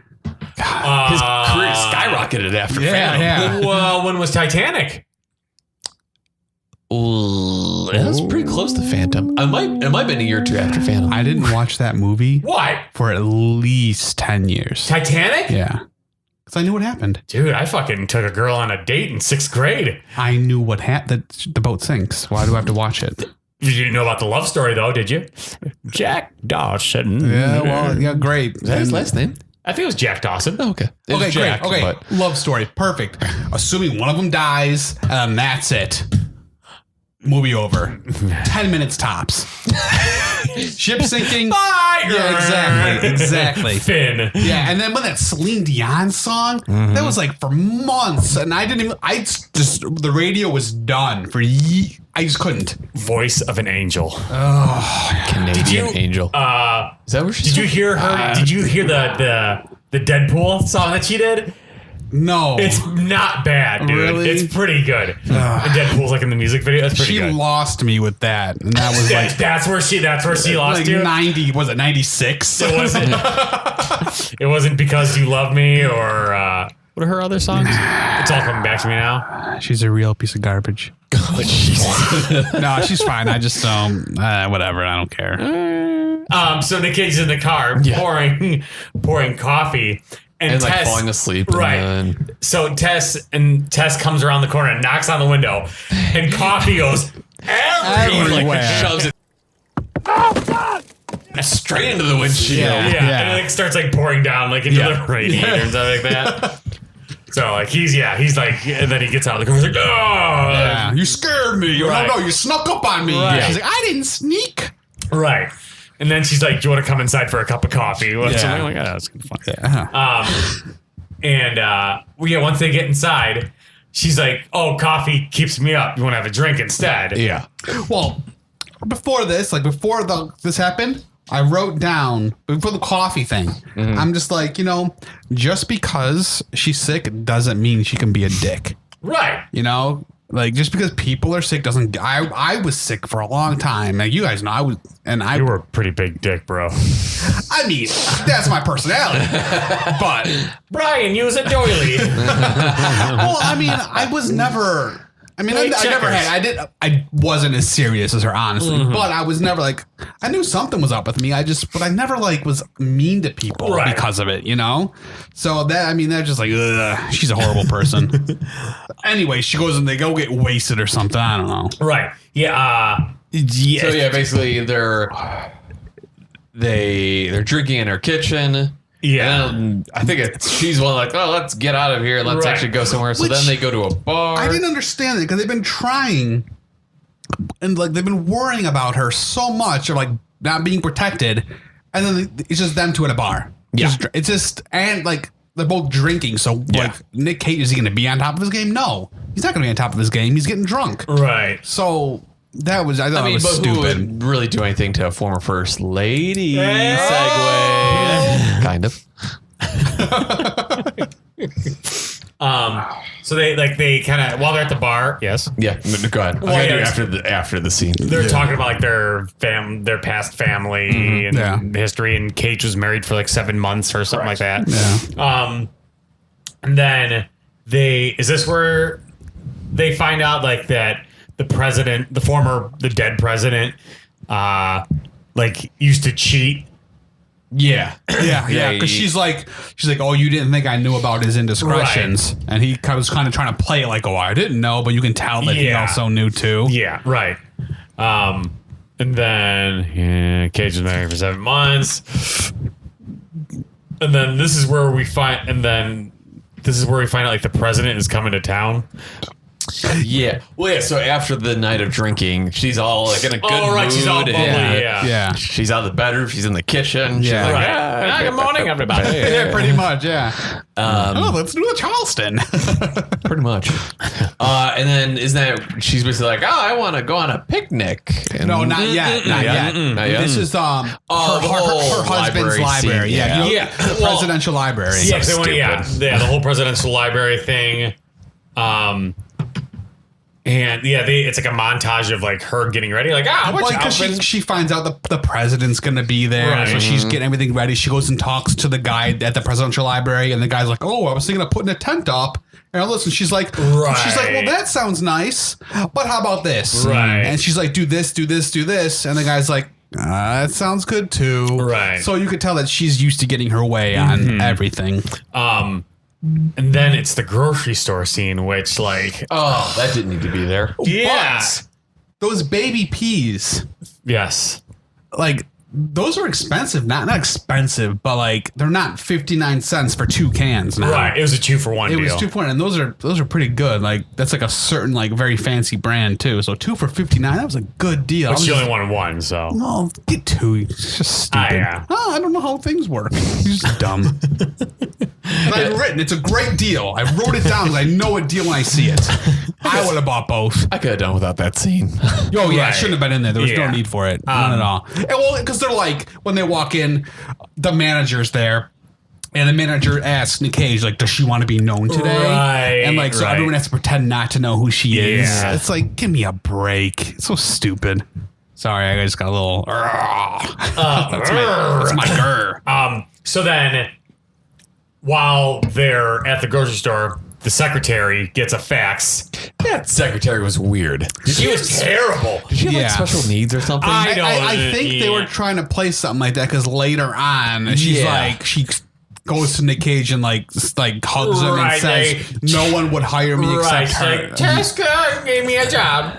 His career skyrocketed after Phantom. Yeah. Well, when was Titanic? Ooh, that was pretty close to Phantom. It might have been a year or two after Phantom. I didn't watch that movie What? for at least 10 years. Titanic? Yeah. Because I knew what happened. Dude, I fucking took a girl on a date in 6th grade. I knew what that the boat sinks. Why do I have to watch it? You didn't know about the love story, though, did you? Jack Dawson. Yeah, well, yeah, great. Is that his last name? I think it was Jack Dawson. Oh, okay. It was Okay, Jack, great. Okay, but love story. Perfect. Assuming one of them dies, and that's it. Movie over. 10 minutes tops. Ship sinking. Bye. Yeah, exactly. Finn. Yeah, and then when that Celine Dion song, that was like for months, and the radio was done for I just couldn't. Voice of an angel. Canadian Angel. Is that where she's Did you hear her? Did you hear the Deadpool song that she did? No. It's not bad, dude. Really? It's pretty good. And Deadpool's like in the music video. That's pretty she good. lost me with that, and that was like That's where she lost like you. 90. Was it 96? It wasn't Because You Love Me or what are her other songs? It's all coming back to me now. She's a real piece of garbage. No, she's fine. I just whatever. I don't care. So Nick Cage is in the car pouring coffee. And and like Tess, falling asleep. Right. And then, So Tess comes around the corner and knocks on the window, and coffee goes everywhere. like shoves it. Oh God! Straight into the windshield. Yeah, Yeah. and it like starts like pouring down like into the radiator and stuff like that. So like he's like, and then he gets out of the car. He's like, oh, Yeah, you scared me. Right. No, you snuck up on me. Right. She's like, I didn't sneak. right. And then she's like, do you want to come inside for a cup of coffee? Or Yeah. something like that. That's kind of fun. Yeah. Once they get inside, she's like, oh, coffee keeps me up. You want to have a drink instead? Yeah. Well, before this, like before this happened, I wrote down before the coffee thing. I'm just like, just because she's sick doesn't mean she can be a dick. Right. Like just because people are sick doesn't. I was sick for a long time. Like you guys know, You were a pretty big dick, bro. I mean, that's my personality. But Brian, use a doily. well, I mean, I was never. I mean, I never had. I wasn't as serious as her, honestly. But I was never like. I knew something was up with me. But I never like was mean to people because of it. So that they're just like, ugh, she's a horrible person. Anyway, she goes and they go get wasted or something. I don't know. Right. Yeah. So yeah, basically they're drinking in her kitchen. Yeah. And I think she's one like, oh, let's get out of here. Let's actually go somewhere. So then they go to a bar. I didn't understand it because they've been trying and like they've been worrying about her so much of like not being protected. And then it's just them two at a bar. Yeah. It's just, and like they're both drinking. So like Nick Cage, is he going to be on top of his game? No, he's not going to be on top of his game. He's getting drunk. Right. So that was, I thought it was but stupid. who would really do anything to a former first lady? Hey. Segue. Kind of. So they kind of while they're at the bar. Yes. Yeah. Go ahead. Well, I gotta do after the scene. They're talking about like their past family and history, and Cage was married for like 7 months or something like that. Yeah. And then is this where they find out like that the president, the dead president, like used to cheat. Yeah. Yeah. Because she's like, oh, you didn't think I knew about his indiscretions, and he was kind of trying to play it like, oh, I didn't know, but you can tell that he also knew too. Yeah. Right. And then Cage was married for 7 months, and then this is where we find out like the president is coming to town. Yeah. Well, yeah. So after the night of drinking, she's all like in a good mood. She's all bubbly. Yeah. She's out of the bedroom. She's in the kitchen. She's like, Right. Good morning, everybody. Yeah, pretty much. Yeah. Let's do the Charleston. Pretty much. And then isn't that she's basically like, I want to go on a picnic. And No, not yet. Not yet. Not yet. This is her whole husband's library. scene. Yeah. The Well, presidential library. Yeah, So the whole presidential library thing. And it's like a montage of like her getting ready, like Because she finds out the president's gonna be there, Right. so she's getting everything ready. She goes and talks to the guy at the presidential library, and the guy's like, "Oh, I was thinking of putting a tent up." And listen, she's like, "Well, that sounds nice, but how about this?" Right. And she's like, "Do this, do this, do this," and the guy's like, "That sounds good too." Right. So you could tell that she's used to getting her way on everything. And then it's the grocery store scene, which like that didn't need to be there. But those baby peas, yes. like those are expensive. Not expensive, but like they're not 59 cents for 2 cans now. Right. It was a 2-for-1 It deal. was 2 for 1, and those are pretty good. Like that's like a certain like very fancy brand too. So 2 for 59, that was a good deal. But she only wanted 1, so. No, get 2. It's just stupid. Yeah. I don't know how things work. You're just dumb. And I've written it's a great deal. I wrote it down because I know a deal when I see it. I would have bought both. I could have done without that scene. Oh yeah, Right. it shouldn't have been in there. There was no Yeah. need for it. None at all. And well, because they're like when they walk in, the manager's there. And the manager asks Nick Cage, like, does she want to be known today? Right, And like, so right. everyone has to pretend not to know who she is. Yeah. It's like, give me a break. It's so stupid. Sorry, I just got a little. That's my grr. So then, while they're at the grocery store, the secretary gets a fax. That secretary was weird. She was terrible. Did she have like Yeah. special needs or something? I know. I think they were trying to play something like that because later on, she's like, she goes to Nick Cage and like hugs him and Right, says, "No one would hire me Right. except her." Like, Jessica gave me a job,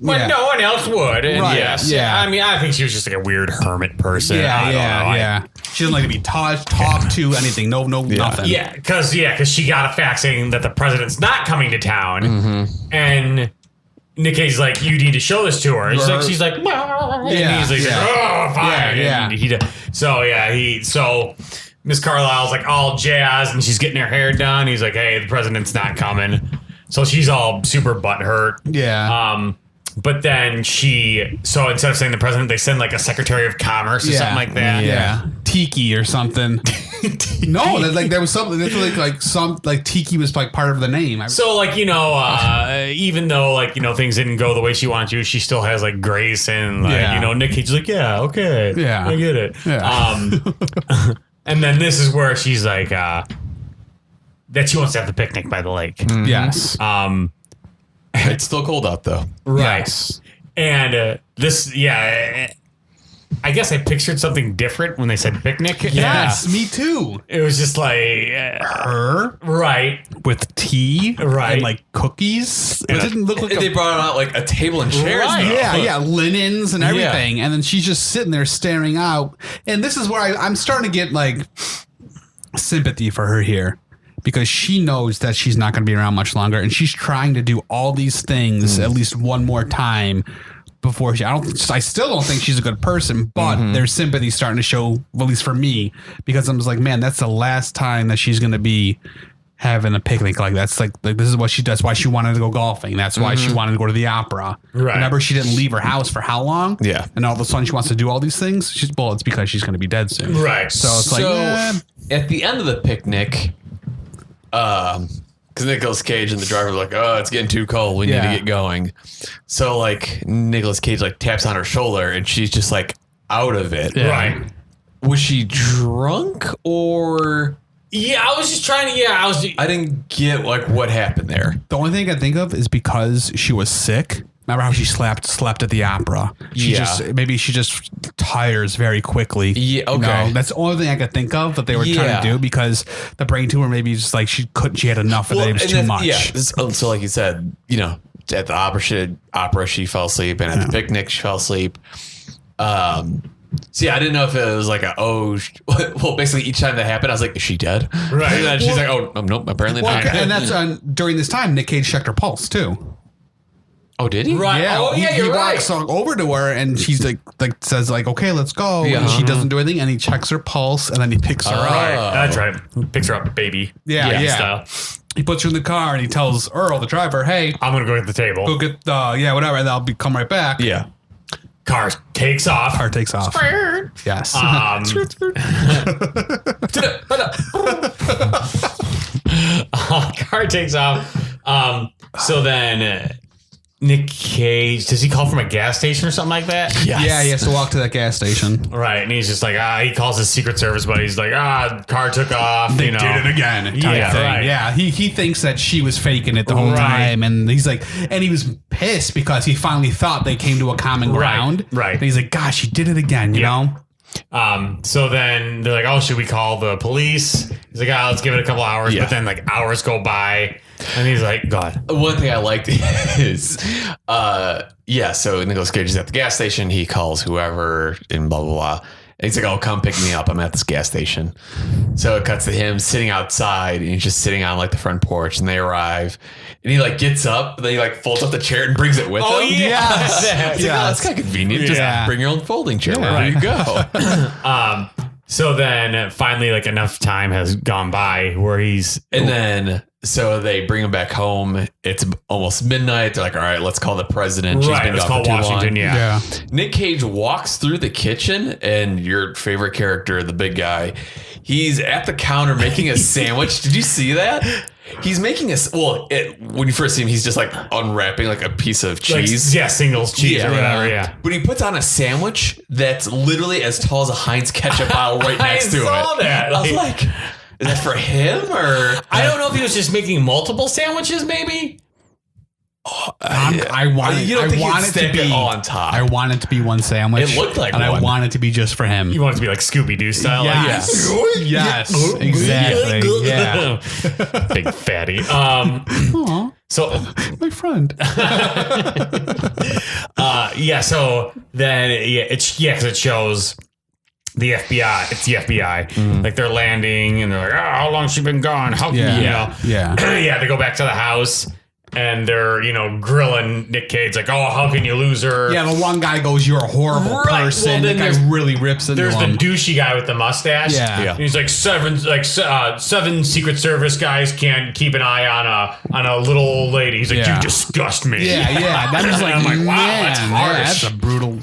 but Yeah. no one else would. And Right, yes. yeah. I mean, I think she was just like a weird hermit person. Yeah, I don't know. yeah. She doesn't like to be talked to, anything. No, nothing. Yeah, because she got a fax saying that the president's not coming to town, and Nick Cage's like, "You need to show this to her." And she's like, "Well," and he's like, "Oh, fine." Yeah. And so Miss Carlisle's like all jazzed, and she's getting her hair done. He's like, "Hey, the president's not coming," so she's all super butthurt. Yeah. But then so instead of saying the president, they send like a secretary of commerce or something like that. Yeah. Tiki or something. No, there was something. That's like Tiki was like part of the name. So like, even though like, things didn't go the way she wanted to, she still has like grace and like, Nick Cage's like, yeah, okay. Yeah. I get it. Yeah. And then this is where she's like, that she wants to have the picnic by the lake. Yes. It's still cold out though. Right. Yes. And I guess I pictured something different when they said picnic. Yes, me too. It was just like Her right with tea, Right. and like cookies. It didn't look like They brought out like a table and chairs. Right. though. yeah, linens and everything. And then she's just sitting there staring out. And this is where I'm starting to get like sympathy for her here. Because she knows that she's not going to be around much longer, and she's trying to do all these things at least one more time before I still don't think she's a good person, but there's sympathy starting to show, at least for me, because I'm just like, man, that's the last time that she's going to be having a picnic like that. It's like this is what she does. Why she wanted to go golfing. That's why she wanted to go to the opera. Right. Remember, she didn't leave her house for how long? Yeah. And all of a sudden she wants to do all these things. It's because she's going to be dead soon. right. So it's like, at the end of the picnic, because Nicolas Cage and the driver were like, "Oh, it's getting too cold. We need to get going." So like Nicolas Cage like taps on her shoulder, and she's just like out of it. Yeah. Right. Was she drunk or? Yeah, I was just trying to. I didn't get like what happened there. The only thing I can think of is because she was sick. Remember how she slept at the opera? She just tires very quickly. Yeah, okay. That's the only thing I could think of that they were trying to do, because the brain tumor maybe just like she had enough of it. It was too much. Yeah. So like you said, at the opera she fell asleep, and at the picnic she fell asleep. So yeah, I didn't know if it was like well, basically each time that happened, I was like, is she dead? Right. And then she's like, oh, nope, apparently not. And that's during this time, Nick Cage checked her pulse too. Oh, did he? Right. Yeah, Oh, yeah, he you're right. walks over to her and she's like says like, okay, let's go. Yeah. And she doesn't do anything and he checks her pulse and then he picks her up. That's right. Picks her up, baby. Yeah. Style. He puts her in the car and he tells Earl, the driver, hey, I'm gonna go get the table. go get whatever, and I'll come right back. Yeah. Car takes off. Car takes off. Yes. Car takes off. So then Nick Cage, does he call from a gas station or something like that? Yes. Yeah, he has to walk to that gas station. Right, and he's just like, he calls his Secret Service, but he's like, car took off. They did it again. Yeah, Thing. right. Yeah, he thinks that she was faking it the whole Right. time, and he's like, and he was pissed because he finally thought they came to a common ground. Right. And he's like, gosh, she did it again, you know? So then they're like, oh, should we call the police? He's like, let's give it a couple hours. Yeah. But then like hours go by, and he's like, God. One thing I liked is, so Nicolas Cage is at the gas station. He calls whoever and blah, blah, blah. And he's like, oh, come pick me up. I'm at this gas station. So it cuts to him sitting outside and he's just sitting on like the front porch and they arrive and he like gets up and then he like folds up the chair and brings it with him. Yes. He's like, oh, that's kind of convenient. Just bring your own folding chair wherever you go. So then finally, like enough time has gone by where he's, And then, so they bring him back home. It's almost midnight. They're like, all right, let's call the president. She's been let's gone call for too Washington. long. Yeah. Nick Cage walks through the kitchen and your favorite character, the big guy, he's at the counter making a sandwich. Did you see that? He's making when you first see him, he's just like unwrapping like a piece of cheese. Like, singles cheese or whatever. Yeah. But he puts on a sandwich that's literally as tall as a Heinz ketchup bottle right next to it. I saw that. I was like, is that for him or? I don't know if he was just making multiple sandwiches, maybe. I want it to be all on top. I want it to be one sandwich. It looked like and one. I want it to be just for him. You want it to be like Scooby-Doo style? Yes. Like, Yes. Exactly. Yeah. Big fatty. Aw, So my friend. so then because it shows the FBI. It's the FBI. Like they're landing and they're like, how long has she been gone? How can you know? Yeah. They go back to the house and they're, grilling Nick Cage like, oh, how can you lose her? Yeah, the one guy goes, you're a horrible Right. person. Well, The then guy there's- really rips into There's him. the douchey guy with the mustache. Yeah. And he's like seven Secret Service guys can't keep an eye on a little old lady. He's like, Yeah. you disgust me. Yeah. That was like, I'm like, wow, that's man, harsh. that's a brutal.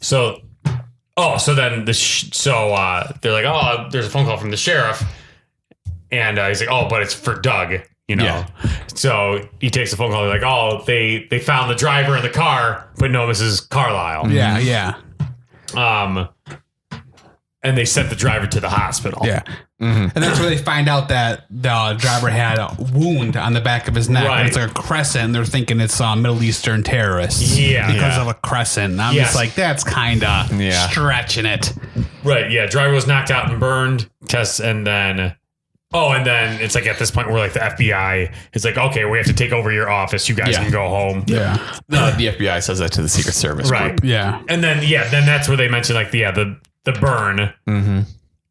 So then they're like, oh, there's a phone call from the sheriff, and he's like, oh, but it's for Doug. Yeah. So he takes the phone call. They're like, oh, they found the driver in the car, but no Mrs. Carlisle. Yeah. And they sent the driver to the hospital. Yeah. And that's where they find out that the driver had a wound on the back of his neck. Right. And it's like a crescent. They're thinking it's Middle Eastern terrorists. Yeah. Because of a crescent. And I'm Yes. just like, that's kind of stretching it. Right. Yeah. Driver was knocked out and burned. Tess, and then it's like at this point where like the FBI is like, okay, we have to take over your office. You guys can go home. Yeah. No, the FBI says that to the Secret Service Right. group. Yeah. And then then that's where they mention like the burn. Mm-hmm.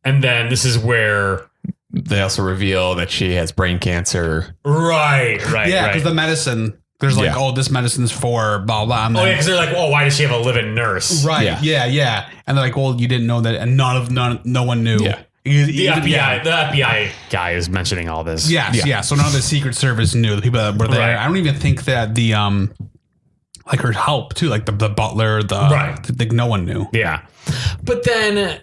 And then this is where They also reveal that she has brain cancer. right. Yeah. Because the medicine, there's like, Yeah. oh, this medicine's for blah, blah. And Oh then, yeah, because they're like, oh, why does she have a live-in nurse? Right. Yeah. Yeah. And they're like, well, you didn't know that. And no one knew. Yeah. The FBI guy is mentioning all this. Yes, yeah. So none of the Secret Service knew, the people that were there. Right. I don't even think that the like her help too, like the butler, like no one knew. Yeah. But then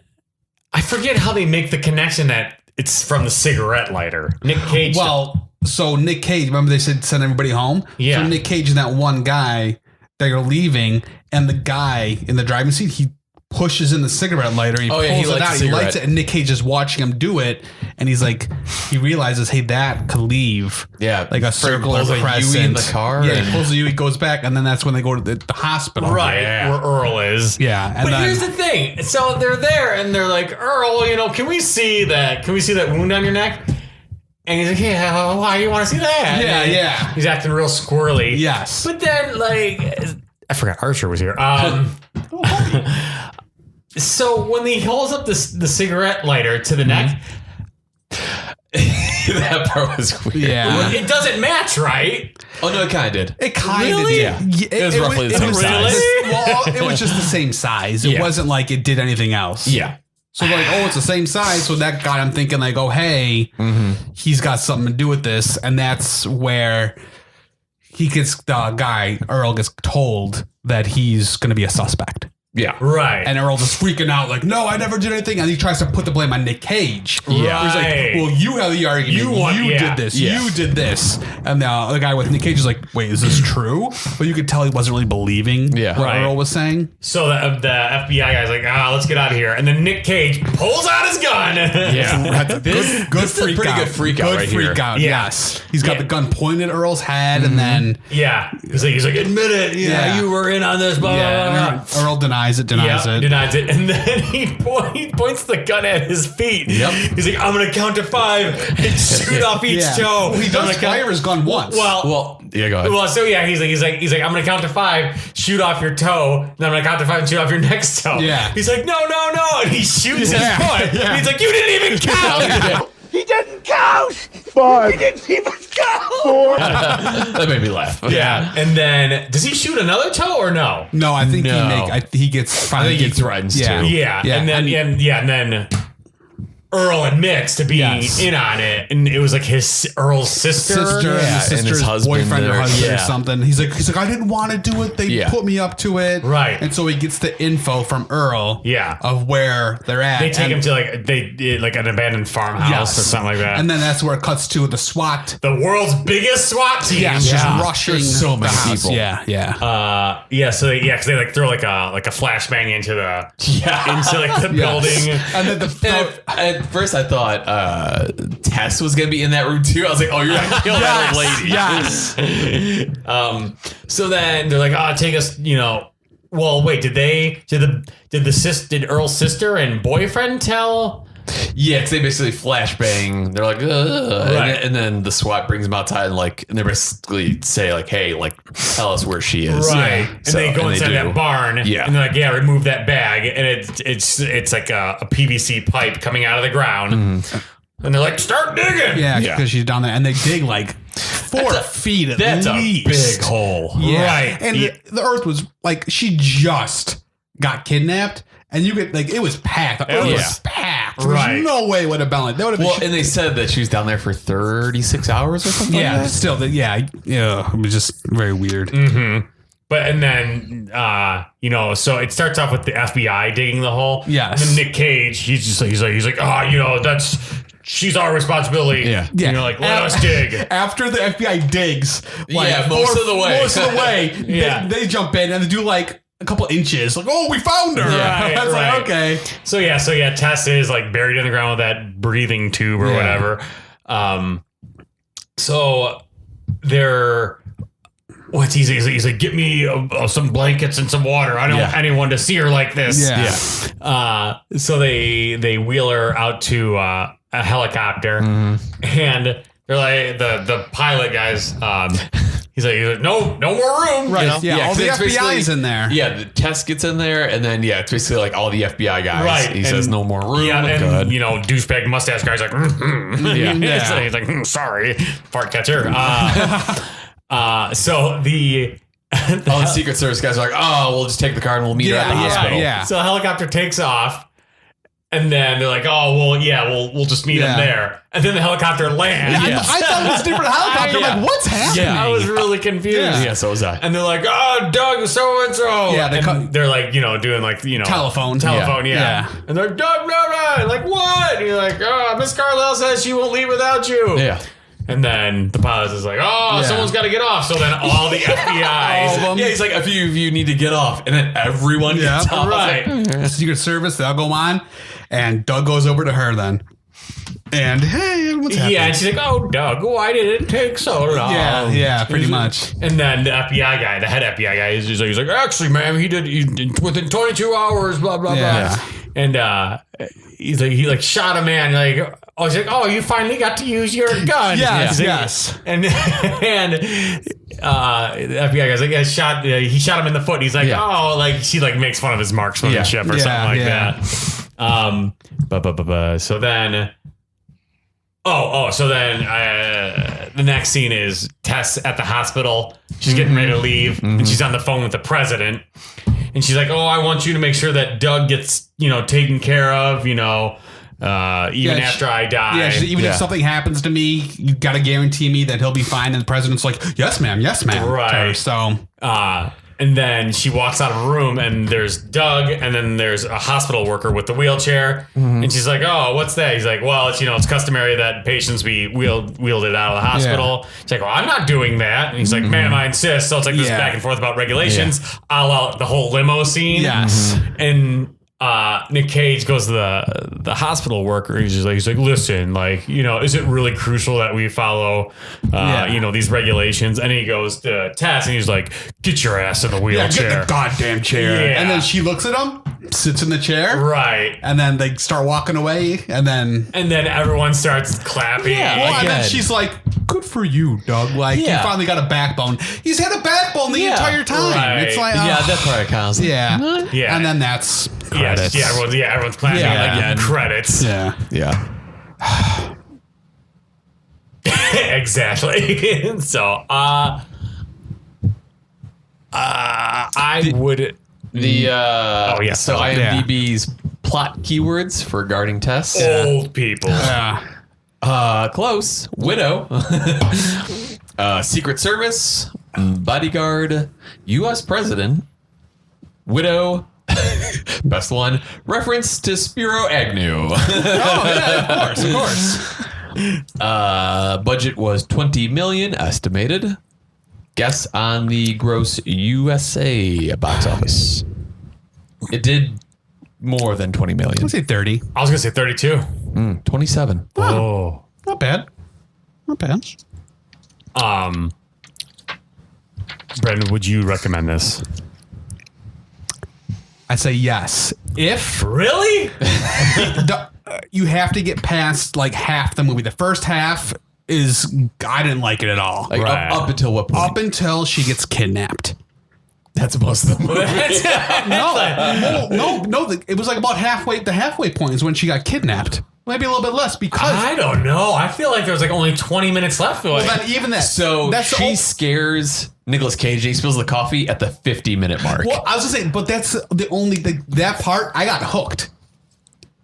I forget how they make the connection that it's from the cigarette lighter. Nick Cage. Well, so Nick Cage, remember they said send everybody home? Yeah. So Nick Cage and that one guy, they're leaving, and the guy in the driving seat, he pushes in the cigarette lighter. He pulls it out. He lights it, and Nick Cage is watching him do it, and he's like, he realizes, hey, that could leave. Yeah. Like a circle or crescent in the car. Yeah, he pulls the U, he goes back, and then that's when they go to the hospital. right, where Earl is. Yeah, and But then, here's the thing. So they're there and they're like, Earl, can we see that wound on your neck? And he's like, yeah, why you want to see that? Yeah, And yeah. He's acting real squirrely. Yes. But then, I forgot Archer was here. So when he holds up the cigarette lighter to the neck, That part was weird. Yeah. It doesn't match, right? Oh no, it kind of did. It kind of Really? did. It was roughly the same size. Well, it was just the same size. It Yeah. wasn't like it did anything else. Yeah. So like, oh, it's the same size. So that got him thinking like, oh, hey, he's got something to do with this. And that's where Earl gets told that he's going to be a suspect. Yeah. Right. And Earl just freaking out like, no, I never did anything. And he tries to put the blame on Nick Cage. Yeah. He's like, well, you have the argument. You did this. Yeah. You did this. And the guy with Nick Cage is like, wait, is this true? But you could tell he wasn't really believing what Earl was saying. So the FBI guy's like, let's get out of here. And then Nick Cage pulls out his gun. Yeah. This is a pretty good freak out right here. Freak out, Yeah. yes. He's got the gun pointed at Earl's head and then... Yeah. He's like, admit it. Yeah, you were in on this. Blah, blah, blah. Earl denies it. Denies it. And then he points the gun at his feet. Yep. He's like, I'm going to count to 5 and shoot off each toe. He does fire his gun once. Well, yeah, go ahead. Well, so yeah, he's like, I'm gonna count to 5, shoot off your toe, then I'm gonna count to 5 and shoot off your next toe. Yeah. He's like, no, and he shoots his foot. Yeah. He's like, you didn't even count. He didn't count! 5. He didn't even count! 4. That made me laugh. Yeah. And then does he shoot another toe or no? No, I think No. he gets. I think he threatens to. Yeah. And then Earl admits to being in on it, and it was like Earl's sister and his sister's his husband boyfriend or husband or Yeah. something. He's like, I didn't want to do it. They put me up to it. Right. And so he gets the info from Earl. Yeah. Of where they're at. They take him to like an abandoned farmhouse or something like that. And then that's where it cuts to the SWAT. The world's biggest SWAT team. Just rushing. There's so many the house. people. Yeah. So because they like throw like a flashbang into the building. And then At first, I thought Tess was gonna be in that room too. I was like, "Oh, you're gonna kill that old lady." Yes. So then they're like, take us. Well, wait. Did Earl's sister and boyfriend tell? Yeah, because they basically flashbang. They're like, Right. and then the SWAT brings them outside and they basically say like, "Hey, like, tell us where she is." Right. And they go inside that barn. Yeah. And they're like, remove that bag, and it's like a PVC pipe coming out of the ground. And they're like, start digging. Yeah, because she's down there, and they dig like 4 feet at That's least. a big hole. Yeah. Right. And the earth was like, she just got kidnapped, and you get like, it was packed. The earth was packed. There was no way it would have been like that. Would have been. Well, and they said that she was down there for 36 hours or something. yeah, like that. still, it was just very weird. But and then so it starts off with the FBI digging the hole. Yes. And then Nick Cage, he's like, she's our responsibility. Yeah. Let us dig. After the FBI digs, like most of the way. they jump in and they do like a couple inches. Like, oh, we found her. Right, I was right. like, okay. So Tess is like buried in the ground with that breathing tube or whatever. So they're. He's like, get me some blankets and some water. I don't want anyone to see her like this. Yeah. So they wheel her out to a helicopter, and they're like the pilot guys. He's like, no more room. Right. You know? Yeah. All the it's FBI's in there. Yeah, the Tess gets in there, and then it's basically like all the FBI guys. Right. He says no more room. Yeah, and Good. douchebag mustache guy's like, he's like, sorry, fart catcher. So all the Secret Service guys are like, oh, we'll just take the car and we'll meet her at the hospital. Yeah. So the helicopter takes off, and then they're like, oh, well, we'll just meet him there. And then the helicopter lands. I thought it was a different helicopter. I'm like, what's happening? Yeah, I was really confused. Yeah, so was I. And they're like, oh, Doug, so and so. Yeah, they're like, doing like, telephone. Yeah. And they're like, Doug, no. Like, what? And you're like, oh, Miss Carlisle says she won't leave without you. Yeah. And then the pilot is like, someone's got to get off. So then all the FBI's. Yeah, he's like, a few of you need to get off. And then everyone gets off. Right. Secret Service, they'll go on. And Doug goes over to her then. And hey, what's happening? Yeah, and she's like, oh, Doug, why did it take so long? Yeah, pretty much. And then the FBI guy, the head FBI guy, he's like, actually, ma'am, he did within 22 hours, blah, blah, blah. And he shot a man, like, he's like, oh, you finally got to use your gun. Yes. And the FBI guy's like, he shot him in the foot. He's like, she like makes fun of his marksmanship or something like that. So then So then the next scene is Tess at the hospital. She's getting ready to leave, and she's on the phone with the president. And she's like, "Oh, I want you to make sure that Doug gets, taken care of, even after I die. Yeah, even if something happens to me, you got to guarantee me that he'll be fine." And the president's like, "Yes, ma'am. Yes, ma'am." Right. So, and then she walks out of a room, and there's Doug, and then there's a hospital worker with the wheelchair, and she's like, "Oh, what's that?" He's like, "Well, it's customary that patients be wheeled out of the hospital." She's like, "Well, I'm not doing that." And he's like, "Ma'am, I insist." So it's like this back and forth about regulations, a la the whole limo scene. yes. And Nick Cage goes to the hospital worker. He's like, "Listen, is it really crucial that we follow, these regulations?" And he goes to Tess, and he's like, "Get your ass in the Yeah, wheelchair." get the goddamn chair. Yeah. And then she looks at him, sits in the chair. Right. And then they start walking away. And then Everyone starts clapping. and then she's like, "Good for you, Doug. You finally got a backbone." He's had a backbone the entire time. Right. It's like, that part counts. yeah. Yeah. And then that's credits. Everyone's clapping again. Credits. Yeah. Yeah. Exactly. So, I would. So IMDb's plot keywords for Guarding Tess. Old people. Yeah. Close. Widow. Secret Service. Bodyguard. U.S. President. Widow. Best one. Reference to Spiro Agnew. Of course. Budget was $20 million estimated. Guess on the gross USA box office. It did more than $20 million. Let's say 30. I was gonna say 32. 27. Oh. Not bad. Not bad. Brendan, would you recommend this? I say yes. If Really? you have to get past half the movie. The first half is, I didn't like it at all. Like Right. up until what point? Up until she gets kidnapped. That's most of the movie. No. It was about halfway. The halfway point is when she got kidnapped. Maybe a little bit less because. I don't know. I feel like there was only 20 minutes left. Well, then even that. So that's she scares Nicolas Cage and he spills the coffee at the 50-minute mark. Well, I was just saying, but that's the only that part I got hooked.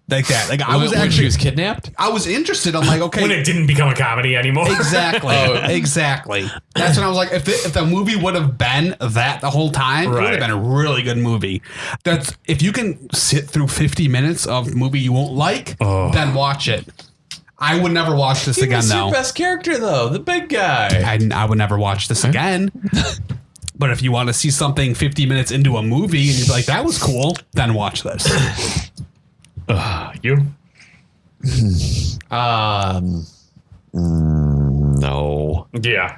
Like that. I was when actually she was kidnapped? I was interested. I'm like, okay. When it didn't become a comedy anymore. Exactly. Exactly. That's when I was like, if the movie would have been that the whole time, it would Right. have been a really good movie. That's if you can sit through 50 minutes of movie you won't like, then watch it. I would never watch this again, Who's though. your best character, though? The big guy. I would never watch this again. But if you want to see something 50 minutes into a movie and you're like, that was cool, then watch this. You? No. Yeah.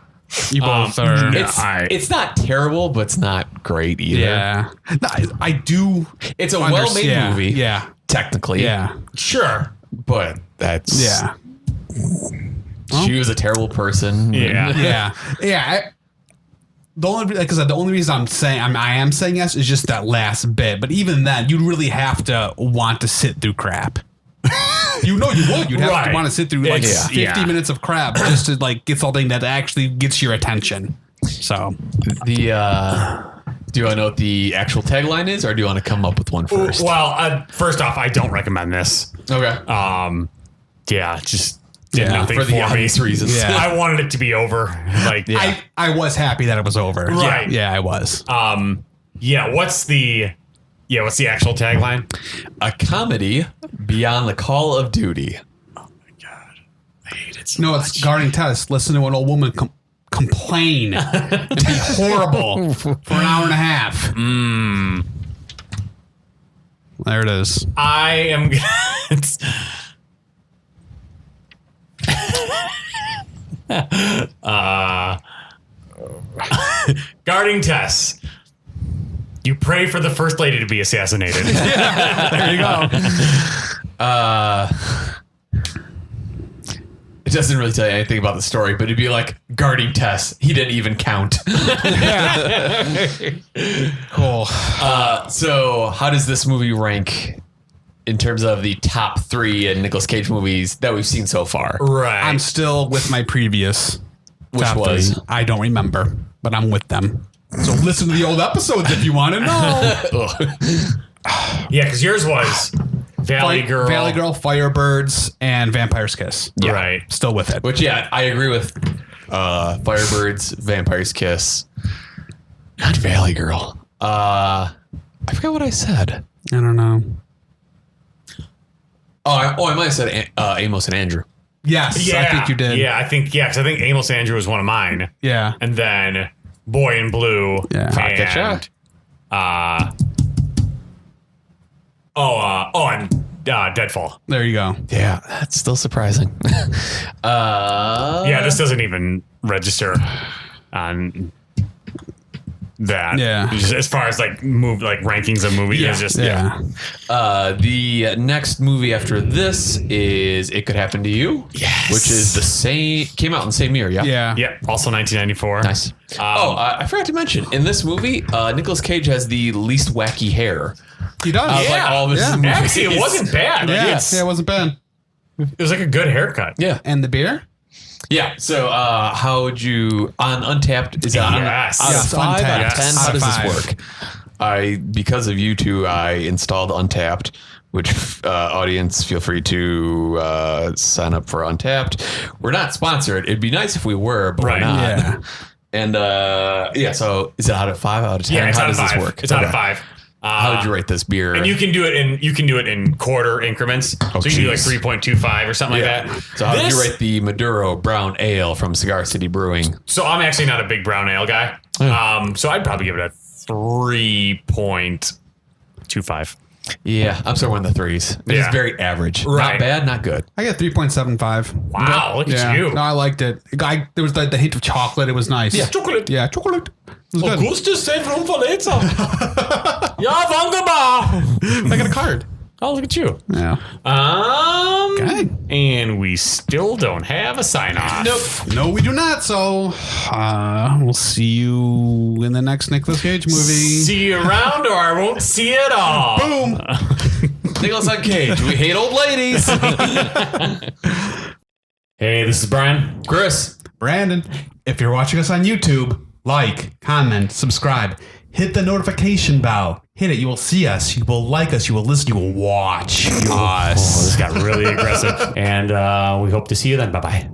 You both are. It's not terrible, but it's not great either. Yeah. No, I do. It's a well-made movie. Yeah. Technically. Yeah. Sure. But that's... Yeah. She was a terrible person. Yeah. Yeah. Yeah. The only reason I'm saying I am saying yes is just that last bit. But even then, you'd really have to want to sit through crap. You would. You'd have to want to sit through 50 minutes of crap just to get something that actually gets your attention. So Do you want to know what the actual tagline is, or do you want to come up with one first? Well, first off, I don't recommend this. Okay. Yeah, just did nothing for for the me. obvious reasons. Yeah. I wanted it to be over. I was happy that it was over. Right. Yeah, I was. What's the actual tagline? A comedy beyond the call of duty. Oh my god, I hate it so No, much. it's Guarding Tess. Listen to an old woman complain and be horrible for an hour and a half. There it is. I am. Guarding Tess. You pray for the first lady to be assassinated. There you go. It doesn't really tell you anything about the story, but it'd be like Guarding Tess. He didn't even count. Cool. So how does this movie rank in terms of the top 3 Nicolas Cage movies that we've seen so far. Right. I'm still with my previous. Which top was? 3. I don't remember, but I'm with them. So listen to the old episodes if you want to know. Yeah, because yours was Valley Girl. Valley Girl, Firebirds, and Vampire's Kiss. Yeah. Right. Still with it. Which, yeah, I agree with Firebirds, Vampire's Kiss. Not Valley Girl. I forgot what I said. I don't know. I might have said Amos and Andrew. Yes, Yeah. I think you did. Yeah, because I think Amos Andrew was one of mine. Yeah. And then Boy in Blue. Yeah. And, and Deadfall. There you go. Yeah, that's still surprising. Yeah, this doesn't even register on that. Yeah. Just as far as like rankings of movies, it's just Yeah. The next movie after this is It Could Happen to You. Yes. Which is the same, came out in the same year, yeah? Yeah. Yeah, also 1994. Nice. I forgot to mention, in this movie, Nicolas Cage has the least wacky hair. He does. Like all of his Yeah. movies. Actually, it wasn't bad. Like, Yeah. it's- Yeah, it wasn't bad. it was like a good haircut. Yeah. And the beer? Yeah. So, how would you, on Untapped, is it on Yes. out of Yes, 5 out of Untapped. 10? Yes. How Out of does 5. this work? Because of you two, I installed Untapped, which audience, feel free to sign up for Untapped. We're not sponsored. It'd be nice if we were, but Right. we're not. Yeah. And so is it out of 5 out of 10? Yeah, it's how out does of this 5. work? It's out of Okay. 5. How would you rate this beer? And you can do it in quarter increments. So you can do like jeez. 3.25 or something Yeah. like that. So how would you This- rate the Maduro Brown Ale from Cigar City Brewing? So I'm actually not a big brown ale guy. So I'd probably give it a 3.25. Yeah, I'm somewhere in the 3s. It's Yeah. very average. Right. Not bad, not good. I got 3.75. Wow, look Yeah. at you. No, I liked it. There was the hint of chocolate. It was nice. Chocolate. Yeah, chocolate. It was good. Augustus said room for later. Ja, wunderbar. I got a card. Oh, look at you. Yeah. Okay. And we still don't have a sign off. Nope. No, we do not. So we'll see you in the next Nicolas Cage movie. See you around or I won't see it all. Boom. Nicolas Cage. We hate old ladies. Hey, this is Brian. Chris. Brandon, if you're watching us on YouTube, like, comment, subscribe, hit the notification bell. Hit it. You will see us. You will like us. You will listen. You will watch us. Oh, this got really aggressive. And we hope to see you then. Bye-bye.